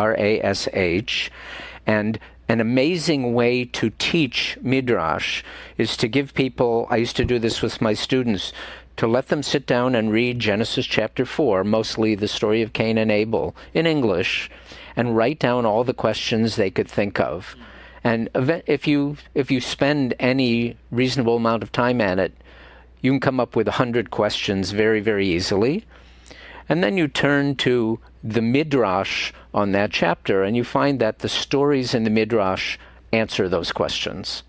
And an amazing way to teach Midrash is to give people, I used to do this with my students, to let them sit down and read Genesis chapter 4, mostly the story of Cain and Abel, in English, and write down all the questions they could think of. And if you spend any reasonable amount of time at it, you can come up with 100 questions very, very easily. And then you turn to the Midrash on that chapter, and you find that the stories in the Midrash answer those questions.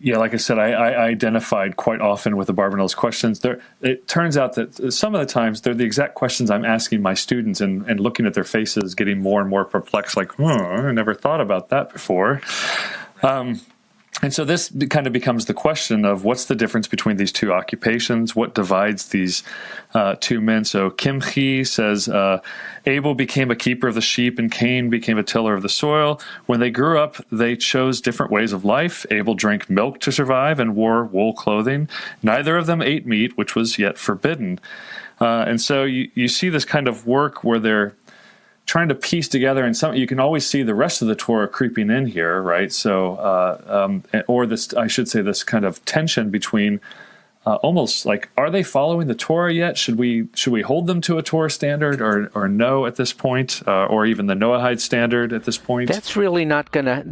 Yeah, like I said, I identified quite often with the Abarbanel's questions. It turns out that some of the times they're the exact questions I'm asking my students, and looking at their faces, getting more and more perplexed, like, I never thought about that before. And so this kind of becomes the question of what's the difference between these two occupations? What divides these two men? So Kimchi says, Abel became a keeper of the sheep and Cain became a tiller of the soil. When they grew up, they chose different ways of life. Abel drank milk to survive and wore wool clothing. Neither of them ate meat, which was yet forbidden. And so you see this kind of work where they're trying to piece together, and you can always see the rest of the Torah creeping in here, right? So, or this, I should say, this kind of tension between almost like, are they following the Torah yet? Should we hold them to a Torah standard, or no at this point, or even the Noahide standard at this point? That's really not gonna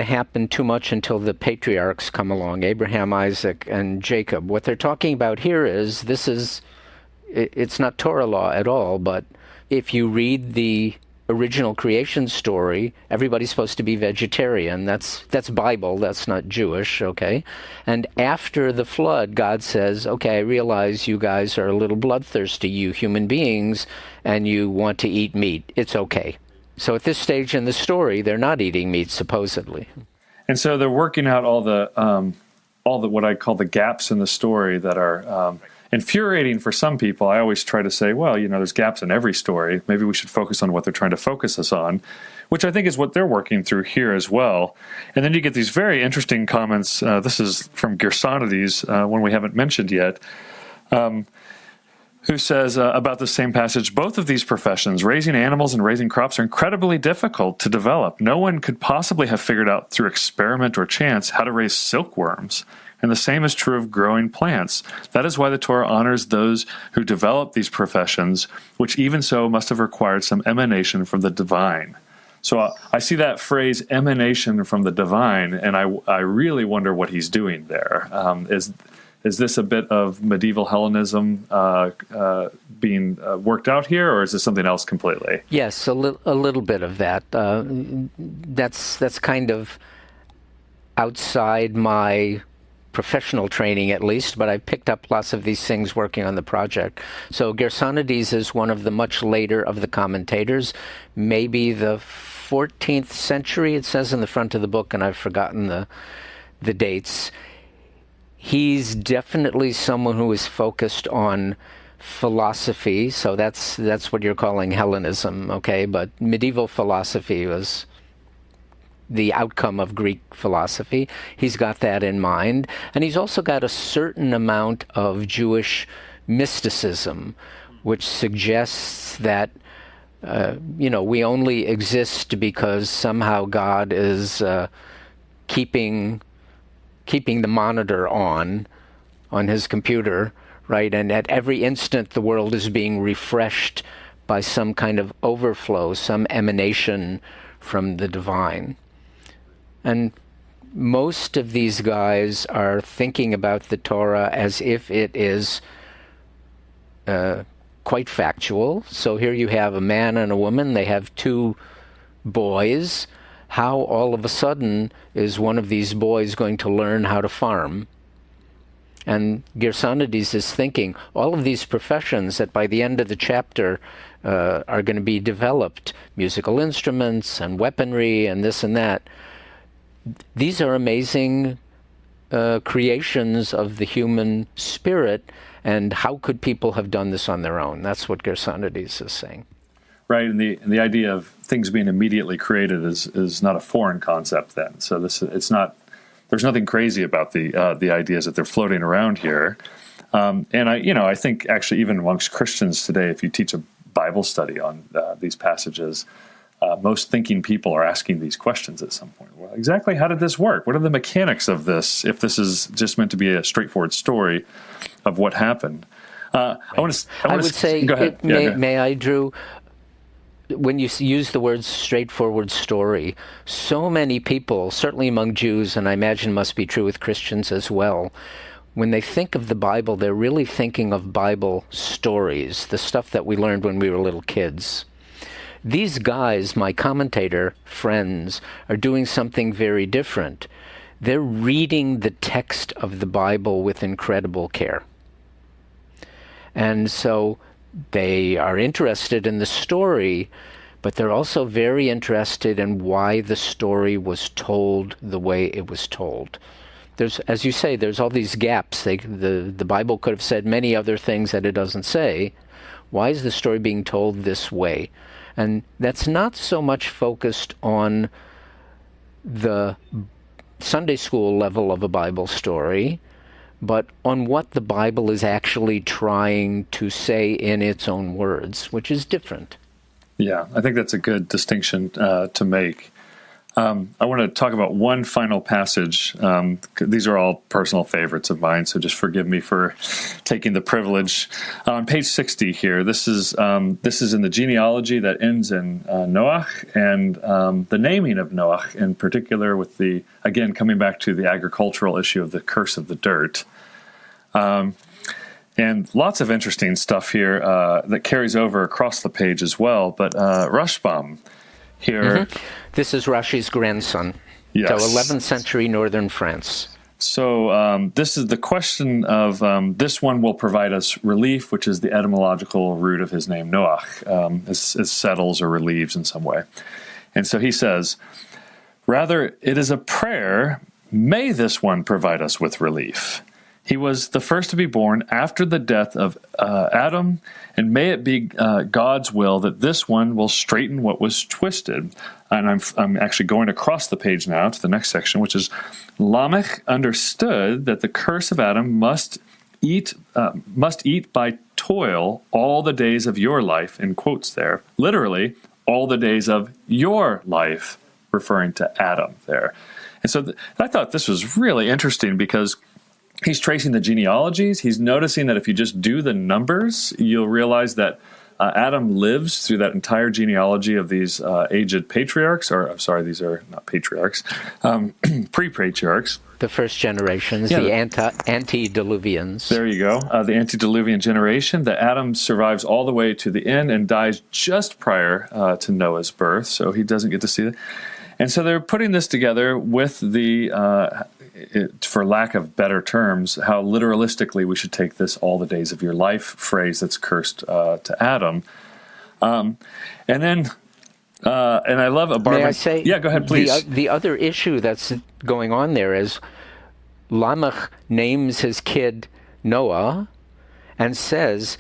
happen too much until the patriarchs come along, Abraham, Isaac, and Jacob. What they're talking about here is it's not Torah law at all, but if you read the original creation story, everybody's supposed to be vegetarian. That's Bible. That's not Jewish, okay? And after the flood, God says, okay, I realize you guys are a little bloodthirsty, you human beings, and you want to eat meat. It's okay. So at this stage in the story, they're not eating meat, supposedly. And so they're working out all the what I call the gaps in the story that are infuriating for some people. I always try to say, well, there's gaps in every story. Maybe we should focus on what they're trying to focus us on, which I think is what they're working through here as well. And then you get these very interesting comments. This is from Gersonides, one we haven't mentioned yet, who says about the same passage, both of these professions, raising animals and raising crops, are incredibly difficult to develop. No one could possibly have figured out through experiment or chance how to raise silkworms. And the same is true of growing plants. That is why the Torah honors those who develop these professions, which even so must have required some emanation from the divine. So I see that phrase, emanation from the divine, and I really wonder what he's doing there. Is this a bit of medieval Hellenism being worked out here, or is this something else completely? Yes, a little bit of that. That's kind of outside my professional training, at least, but I picked up lots of these things working on the project. So Gersonides is one of the much later of the commentators, maybe the 14th century, it says in the front of the book, and I've forgotten the dates. He's definitely someone who is focused on philosophy, so that's what you're calling Hellenism, okay? But medieval philosophy was the outcome of Greek philosophy. He's got that in mind. And he's also got a certain amount of Jewish mysticism, which suggests that, we only exist because somehow God is keeping the monitor on his computer, right? And at every instant, the world is being refreshed by some kind of overflow, some emanation from the divine. And most of these guys are thinking about the Torah as if it is quite factual. So here you have a man and a woman. They have two boys. How all of a sudden is one of these boys going to learn how to farm? And Gersonides is thinking all of these professions that by the end of the chapter are going to be developed, musical instruments and weaponry and this and that. These are amazing creations of the human spirit, and how could people have done this on their own? That's what Gersonides is saying. Right, and the idea of things being immediately created is not a foreign concept then. So it's not. There's nothing crazy about the ideas that they're floating around here. And I think actually even amongst Christians today, if you teach a Bible study on these passages, most thinking people are asking these questions at some point. Well, exactly how did this work? What are the mechanics of this, if this is just meant to be a straightforward story of what happened? I would say, go ahead. May I, Drew? When you use the word straightforward story, so many people, certainly among Jews, and I imagine must be true with Christians as well, when they think of the Bible, they're really thinking of Bible stories, the stuff that we learned when we were little kids. These guys, my commentator friends, are doing something very different. They're reading the text of the Bible with incredible care. And so they are interested in the story, but they're also very interested in why the story was told the way it was told. There's, as you say, there's all these gaps. The Bible could have said many other things that it doesn't say. Why is the story being told this way? And that's not so much focused on the Sunday school level of a Bible story, but on what the Bible is actually trying to say in its own words, which is different. Yeah, I think that's a good distinction to make. I want to talk about one final passage. These are all personal favorites of mine, so just forgive me for taking the privilege. On page 60 here, this is in the genealogy that ends in Noach, and the naming of Noach in particular, with again coming back to the agricultural issue of the curse of the dirt. And lots of interesting stuff here that carries over across the page as well. But Rashbam here. This is Rashi's grandson. Yes. So 11th century northern France. So this is the question of this one will provide us relief, which is the etymological root of his name, Noach, is settles or relieves in some way. And so he says, rather, it is a prayer, may this one provide us with relief. He was the first to be born after the death of Adam, and may it be God's will that this one will straighten what was twisted. And I'm actually going across the page now to the next section, which is Lamech understood that the curse of Adam must eat by toil all the days of your life, in quotes there, literally all the days of your life, referring to Adam there. And so I thought this was really interesting because he's tracing the genealogies. He's noticing that if you just do the numbers, you'll realize that Adam lives through that entire genealogy of these aged patriarchs, or I'm sorry, these are not patriarchs, pre-patriarchs. The first generations, the antediluvians. There you go, the antediluvian generation. That Adam survives all the way to the end and dies just prior to Noah's birth, so he doesn't get to see that. And so they're putting this together with the, for lack of better terms, how literalistically we should take this all the days of your life phrase that's cursed to Adam. And then, and I love a bar. May I say? Yeah, go ahead, please. The other issue that's going on there is Lamech names his kid Noah and says,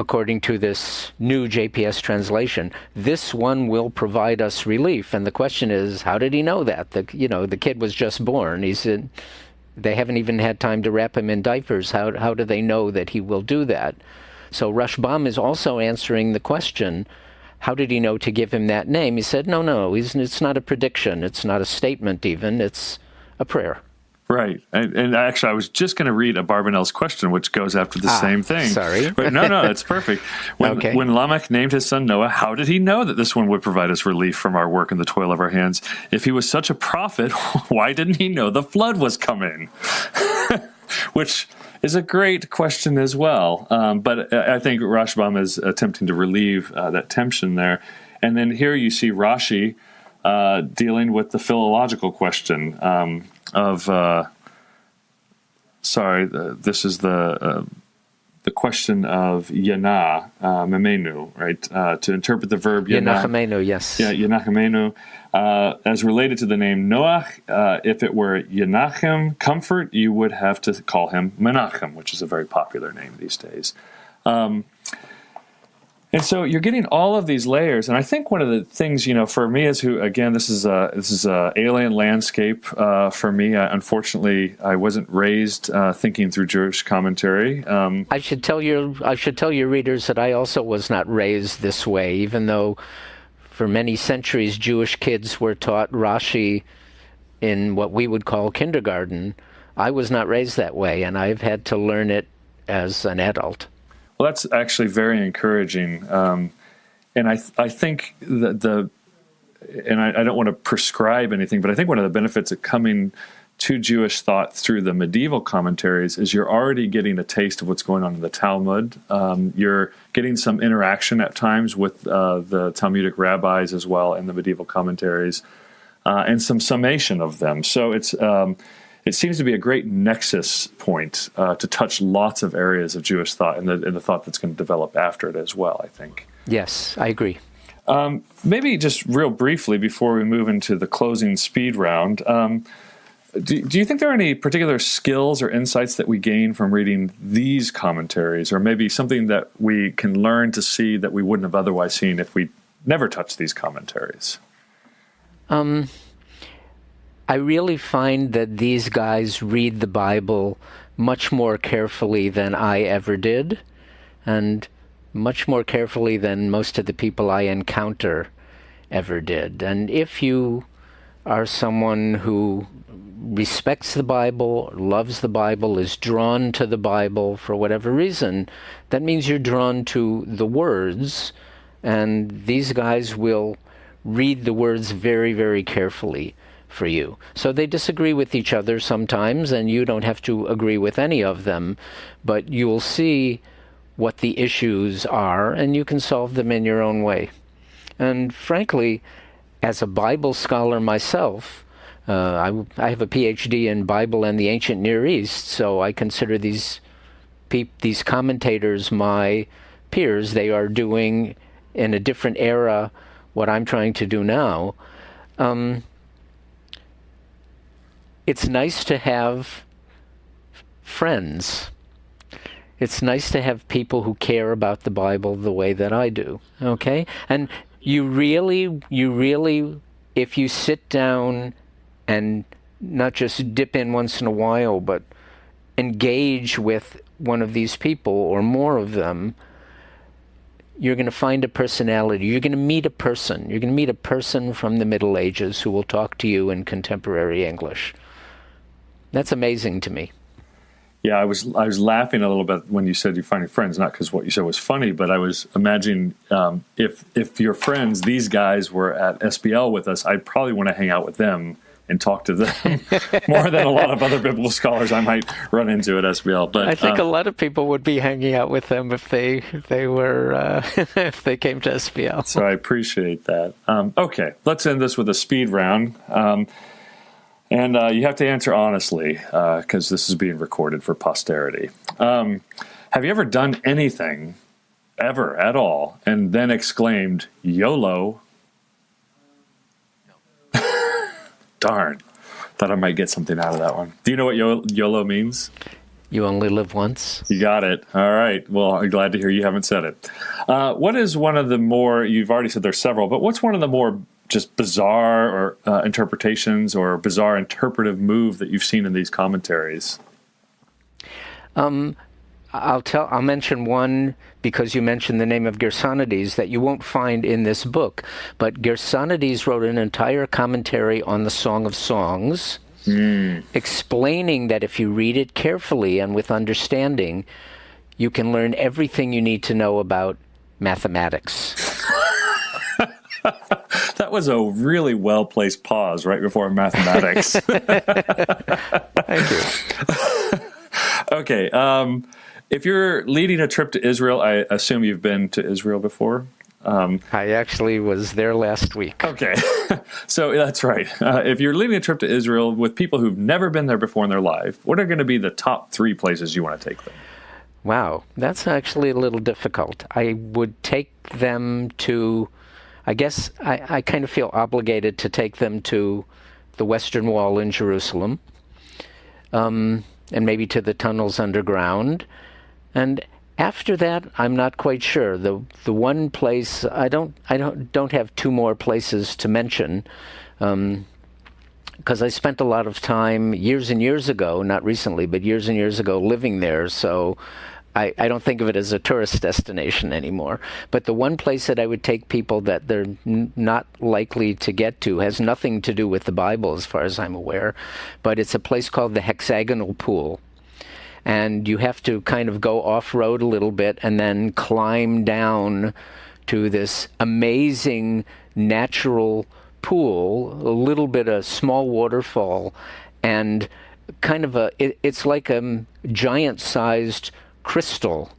according to this new JPS translation, this one will provide us relief. And the question is, how did he know that? The kid was just born. He said they haven't even had time to wrap him in diapers. How do they know that he will do that? So Rashbam is also answering the question, how did he know to give him that name? He said, no, it's not a prediction. It's not a statement even. It's a prayer. Right. And actually, I was just going to read a Barbanel's question, which goes after the same thing. Sorry. But no, that's perfect. When Lamech named his son Noah, how did he know that this one would provide us relief from our work and the toil of our hands? If he was such a prophet, why didn't he know the flood was coming? Which is a great question as well. But I think Rashbam is attempting to relieve that tension there. And then here you see Rashi dealing with the philological question this is the question of yana, memenu, right? To interpret the verb yana. Yenachemenu, yes. Yeah, yenachemenu. As related to the name Noach, if it were Yenachem, comfort, you would have to call him Menachem, which is a very popular name these days. And so you're getting all of these layers, and I think one of the things, for me this is a alien landscape for me. Unfortunately, I wasn't raised thinking through Jewish commentary. I should tell your readers that I also was not raised this way, even though for many centuries Jewish kids were taught Rashi in what we would call kindergarten. I was not raised that way, and I've had to learn it as an adult. Well, that's actually very encouraging, and I think that I don't want to prescribe anything, but I think one of the benefits of coming to Jewish thought through the medieval commentaries is you're already getting a taste of what's going on in the Talmud. You're getting some interaction at times with the Talmudic rabbis as well in the medieval commentaries, and some summation of them. So it seems to be a great nexus point to touch lots of areas of Jewish thought and the thought that's going to develop after it as well, I think. Yes, I agree. Maybe just real briefly before we move into the closing speed round, do you think there are any particular skills or insights that we gain from reading these commentaries, or maybe something that we can learn to see that we wouldn't have otherwise seen if we never touched these commentaries? I really find that these guys read the Bible much more carefully than I ever did, and much more carefully than most of the people I encounter ever did. And if you are someone who respects the Bible, loves the Bible, is drawn to the Bible for whatever reason, that means you're drawn to the words, and these guys will read the words very, very carefully. for you. So they disagree with each other sometimes, and you don't have to agree with any of them, but you'll see what the issues are, and you can solve them in your own way. And frankly, as a Bible scholar myself, I have a PhD in Bible and the ancient Near East, so I consider these commentators my peers. They are doing in a different era what I'm trying to do now. It's nice to have friends. It's nice to have people who care about the Bible the way that I do, okay? And you really, if you sit down and not just dip in once in a while, but engage with one of these people or more of them, you're going to find a personality. You're going to meet a person. You're going to meet a person from the Middle Ages who will talk to you in contemporary English. That's amazing to me. Yeah, I was laughing a little bit when you said you're finding friends, not because what you said was funny, but I was imagining if your friends, these guys, were at SBL with us, I'd probably want to hang out with them and talk to them more than a lot of other biblical scholars I might run into at SBL. But I think a lot of people would be hanging out with them if they were if they came to SBL. So I appreciate that. Okay, let's end this with a speed round. And you have to answer honestly, because this is being recorded for posterity. Have you ever done anything, ever, at all, and then exclaimed, YOLO? No. Darn. Thought I might get something out of that one. Do you know what YOLO means? You only live once? You got it. All right. Well, I'm glad to hear you haven't said it. What is one of the more, you've already said there's several, but what's one of the more just bizarre or interpretations or bizarre interpretive move that you've seen in these commentaries? I'll mention one because you mentioned the name of Gersonides that you won't find in this book. But Gersonides wrote an entire commentary on the Song of Songs, explaining that if you read it carefully and with understanding, you can learn everything you need to know about mathematics. That was a really well-placed pause right before mathematics. Thank you. Okay. If you're leading a trip to Israel, I assume you've been to Israel before? I actually was there last week. Okay. So that's right. If you're leading a trip to Israel with people who've never been there before in their life, what are going to be the top 3 places you want to take them? Wow. That's actually a little difficult. I would take them to... I guess I kind of feel obligated to take them to the Western Wall in Jerusalem, and maybe to the tunnels underground. And after that, I'm not quite sure. The one place I don't have 2 more places to mention, because I spent a lot of time years and years ago, not recently, but years and years ago, living there. So I don't think of it as a tourist destination anymore. But the one place that I would take people that they're not likely to get to has nothing to do with the Bible as far as I'm aware, but it's a place called the Hexagonal Pool. And you have to kind of go off-road a little bit and then climb down to this amazing natural pool, a little bit of small waterfall, and kind of it's like a giant-sized crystal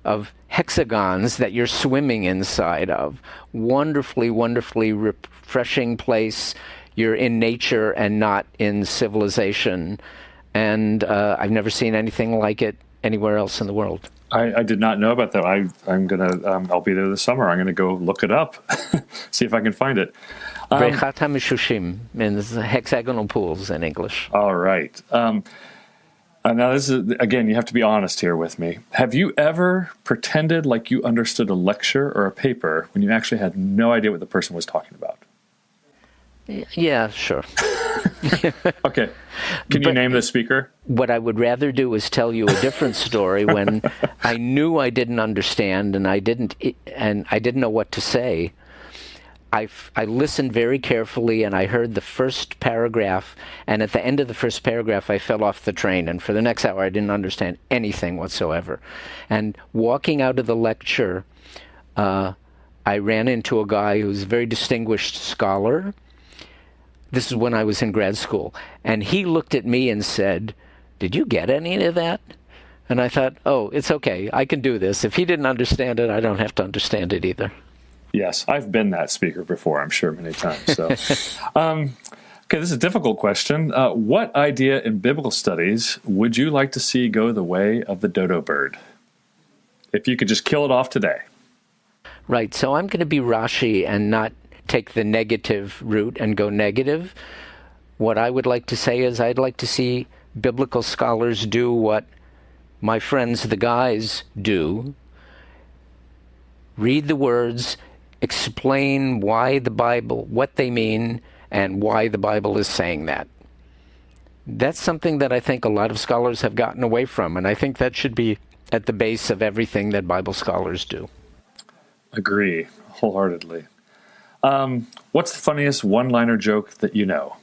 of hexagons that you're swimming inside of. Wonderfully, wonderfully refreshing place. You're in nature and not in civilization. And I've never seen anything like it anywhere else in the world. I did not know about that. I'm gonna I'll be there this summer. I'm gonna go look it up, see if I can find it. Brechat HaMeshushim means hexagonal pools in English. All right. Now, this is, again, you have to be honest here with me. Have you ever pretended like you understood a lecture or a paper when you actually had no idea what the person was talking about? Yeah, sure. Okay. Can you name the speaker? What I would rather do is tell you a different story when I knew I didn't understand and I didn't know what to say. I listened very carefully, and I heard the first paragraph, and at the end of the first paragraph, I fell off the train, and for the next hour, I didn't understand anything whatsoever. And walking out of the lecture, I ran into a guy who's a very distinguished scholar, This is when I was in grad school. And he looked at me and said, "Did you get any of that?" And I thought, oh, it's okay. I can do this. If he didn't understand it, I don't have to understand it either. Yes, I've been that speaker before, I'm sure, many times. So, okay, this is a difficult question. What idea in biblical studies would you like to see go the way of the dodo bird? If you could just kill it off today. Right, so I'm going to be Rashi and not take the negative route and go negative. What I would like to say is I'd like to see biblical scholars do what my friends, the guys, do. Read the words, explain why the Bible, what they mean, and why the Bible is saying that. That's something that I think a lot of scholars have gotten away from, and I think that should be at the base of everything that Bible scholars do. Agree, wholeheartedly. What's the funniest one-liner joke that you know?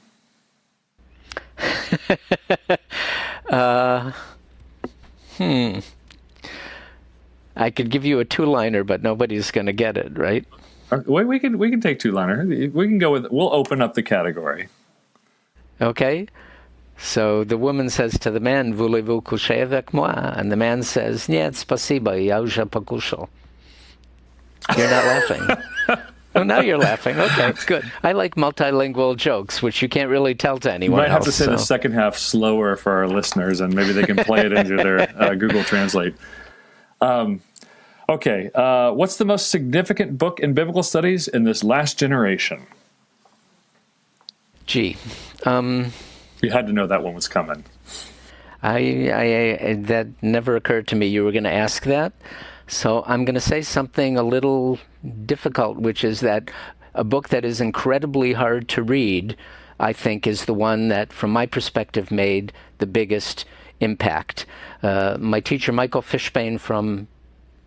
I could give you a two-liner, but nobody's going to get it, right? We can take two-liner. We can go with. We'll open up the category. Okay. So the woman says to the man, "Voulez-vous coucher avec moi?" And the man says, "Нет, спасибо, я уже покушал." You're not laughing. Oh, now you're laughing. Okay, good. I like multilingual jokes, which you can't really tell to anyone else. You might have to say the second half slower for our listeners, and maybe they can play it into their Google Translate. Okay, what's the most significant book in biblical studies in this last generation? Gee. You had to know that one was coming. I that never occurred to me you were going to ask that. So I'm going to say something a little difficult, which is that a book that is incredibly hard to read, I think, is the one that, from my perspective, made the biggest impact. My teacher, Michael Fishbane from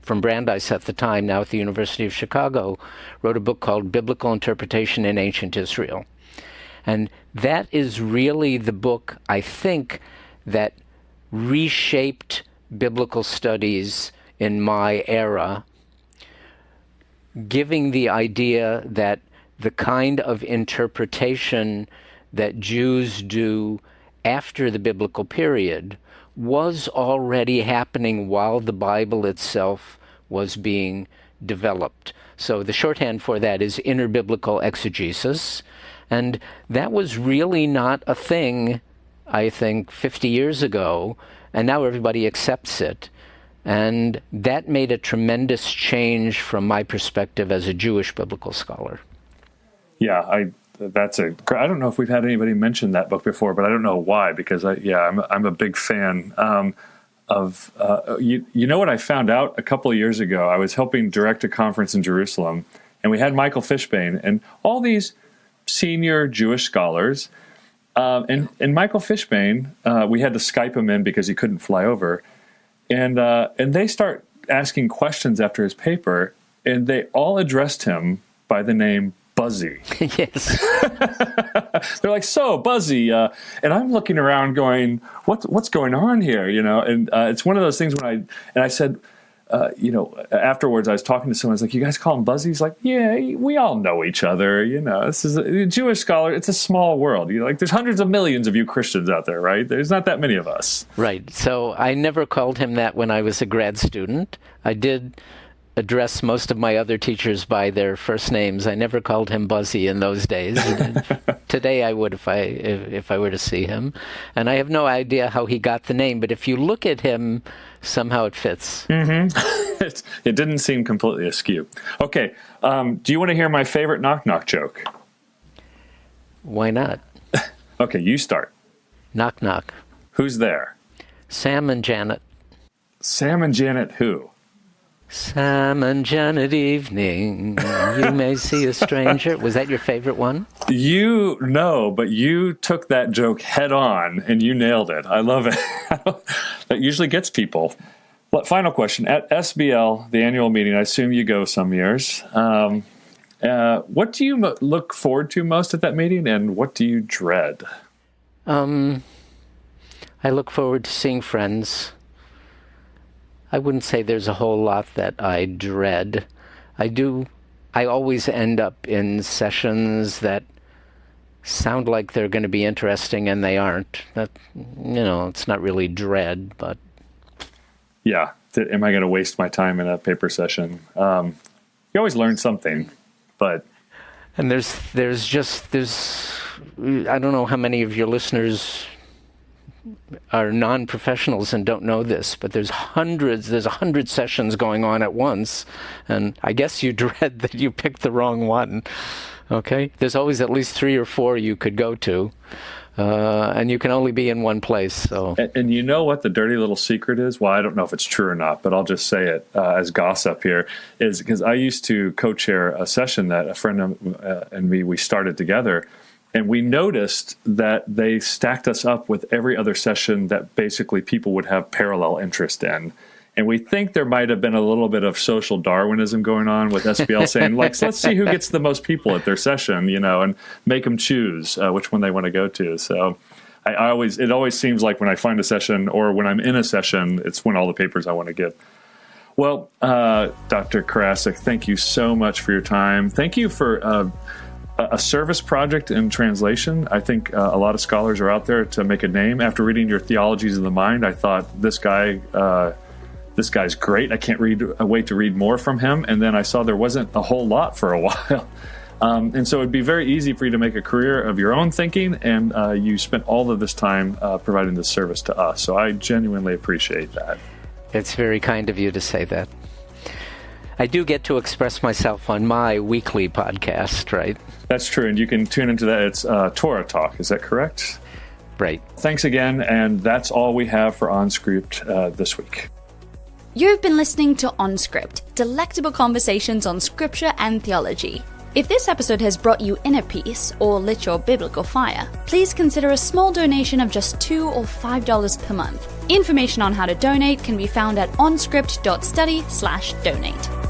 Brandeis at the time, now at the University of Chicago, wrote a book called Biblical Interpretation in Ancient Israel. And that is really the book, I think, that reshaped biblical studies in my era, giving the idea that the kind of interpretation that Jews do after the biblical period was already happening while the Bible itself was being developed. So the shorthand for that is interbiblical exegesis, and that was really not a thing, I think, 50 years ago, and now everybody accepts it. And that made a tremendous change from my perspective as a Jewish biblical scholar. Yeah, I don't know if we've had anybody mention that book before, but I don't know why, because I'm a big fan of you know what I found out a couple of years ago. I was helping direct a conference in Jerusalem, and we had Michael Fishbane and all these senior Jewish scholars, and Michael Fishbane, we had to Skype him in because he couldn't fly over. And they start asking questions after his paper, and they all addressed him by the name Buzzy. Yes. They're like, "So, Buzzy," and I'm looking around going, "What's going on here?" You know, and it's one of those things when I said, afterwards I was talking to someone. I was like, "You guys call him Buzzy?" He's like, "Yeah, we all know each other. You know, this is a Jewish scholar. It's a small world. There's hundreds of millions of you Christians out there, right? There's not that many of us." Right. So I never called him that when I was a grad student. I did address most of my other teachers by their first names. I never called him Buzzy in those days. Today I would if I were to see him. And I have no idea how he got the name, but if you look at him, somehow it fits. Mm-hmm. It didn't seem completely askew. Okay, do you want to hear my favorite knock-knock joke? Why not? Okay, you start. Knock, knock. Who's there? Sam and Janet. Sam and Janet who? Sam and Janet evening, you may see a stranger. Was that your favorite one? But you took that joke head on and you nailed it. I love it. That usually gets people. But final question. At SBL, the annual meeting, I assume you go some years. What do you look forward to most at that meeting, and what do you dread? I look forward to seeing friends. I wouldn't say there's a whole lot that I dread. I always end up in sessions that sound like they're going to be interesting and they aren't. That, it's not really dread, but... Yeah. Am I going to waste my time in a paper session? You always learn something, but... And there's I don't know how many of your listeners are non-professionals and don't know this, but there's 100 sessions going on at once, and I guess you dread that you picked the wrong one. Okay? There's always at least 3 or 4 you could go to, and you can only be in one place. So. And you know what the dirty little secret is? Well, I don't know if it's true or not, but I'll just say it as gossip here, is because I used to co-chair a session that a friend and me, we started together, and we noticed that they stacked us up with every other session that basically people would have parallel interest in. And we think there might have been a little bit of social Darwinism going on with SBL saying, like, let's see who gets the most people at their session, and make them choose which one they want to go to. So it always seems like when I find a session or when I'm in a session, it's when all the papers I want to give. Well, Dr. Carasik, thank you so much for your time. Thank you for a service project in translation. I think a lot of scholars are out there to make a name. After reading your Theologies of the Mind, I thought this guy's great. I can't wait to read more from him. And then I saw there wasn't a whole lot for a while. And so it'd be very easy for you to make a career of your own thinking, and you spent all of this time providing this service to us. So I genuinely appreciate that. It's very kind of you to say that. I do get to express myself on my weekly podcast, right? That's true, and you can tune into that. It's Torah Talk, is that correct? Right. Thanks again, and that's all we have for OnScript this week. You've been listening to OnScript, delectable conversations on scripture and theology. If this episode has brought you inner peace or lit your biblical fire, please consider a small donation of just $2 or $5 per month. Information on how to donate can be found at onscript.study/donate.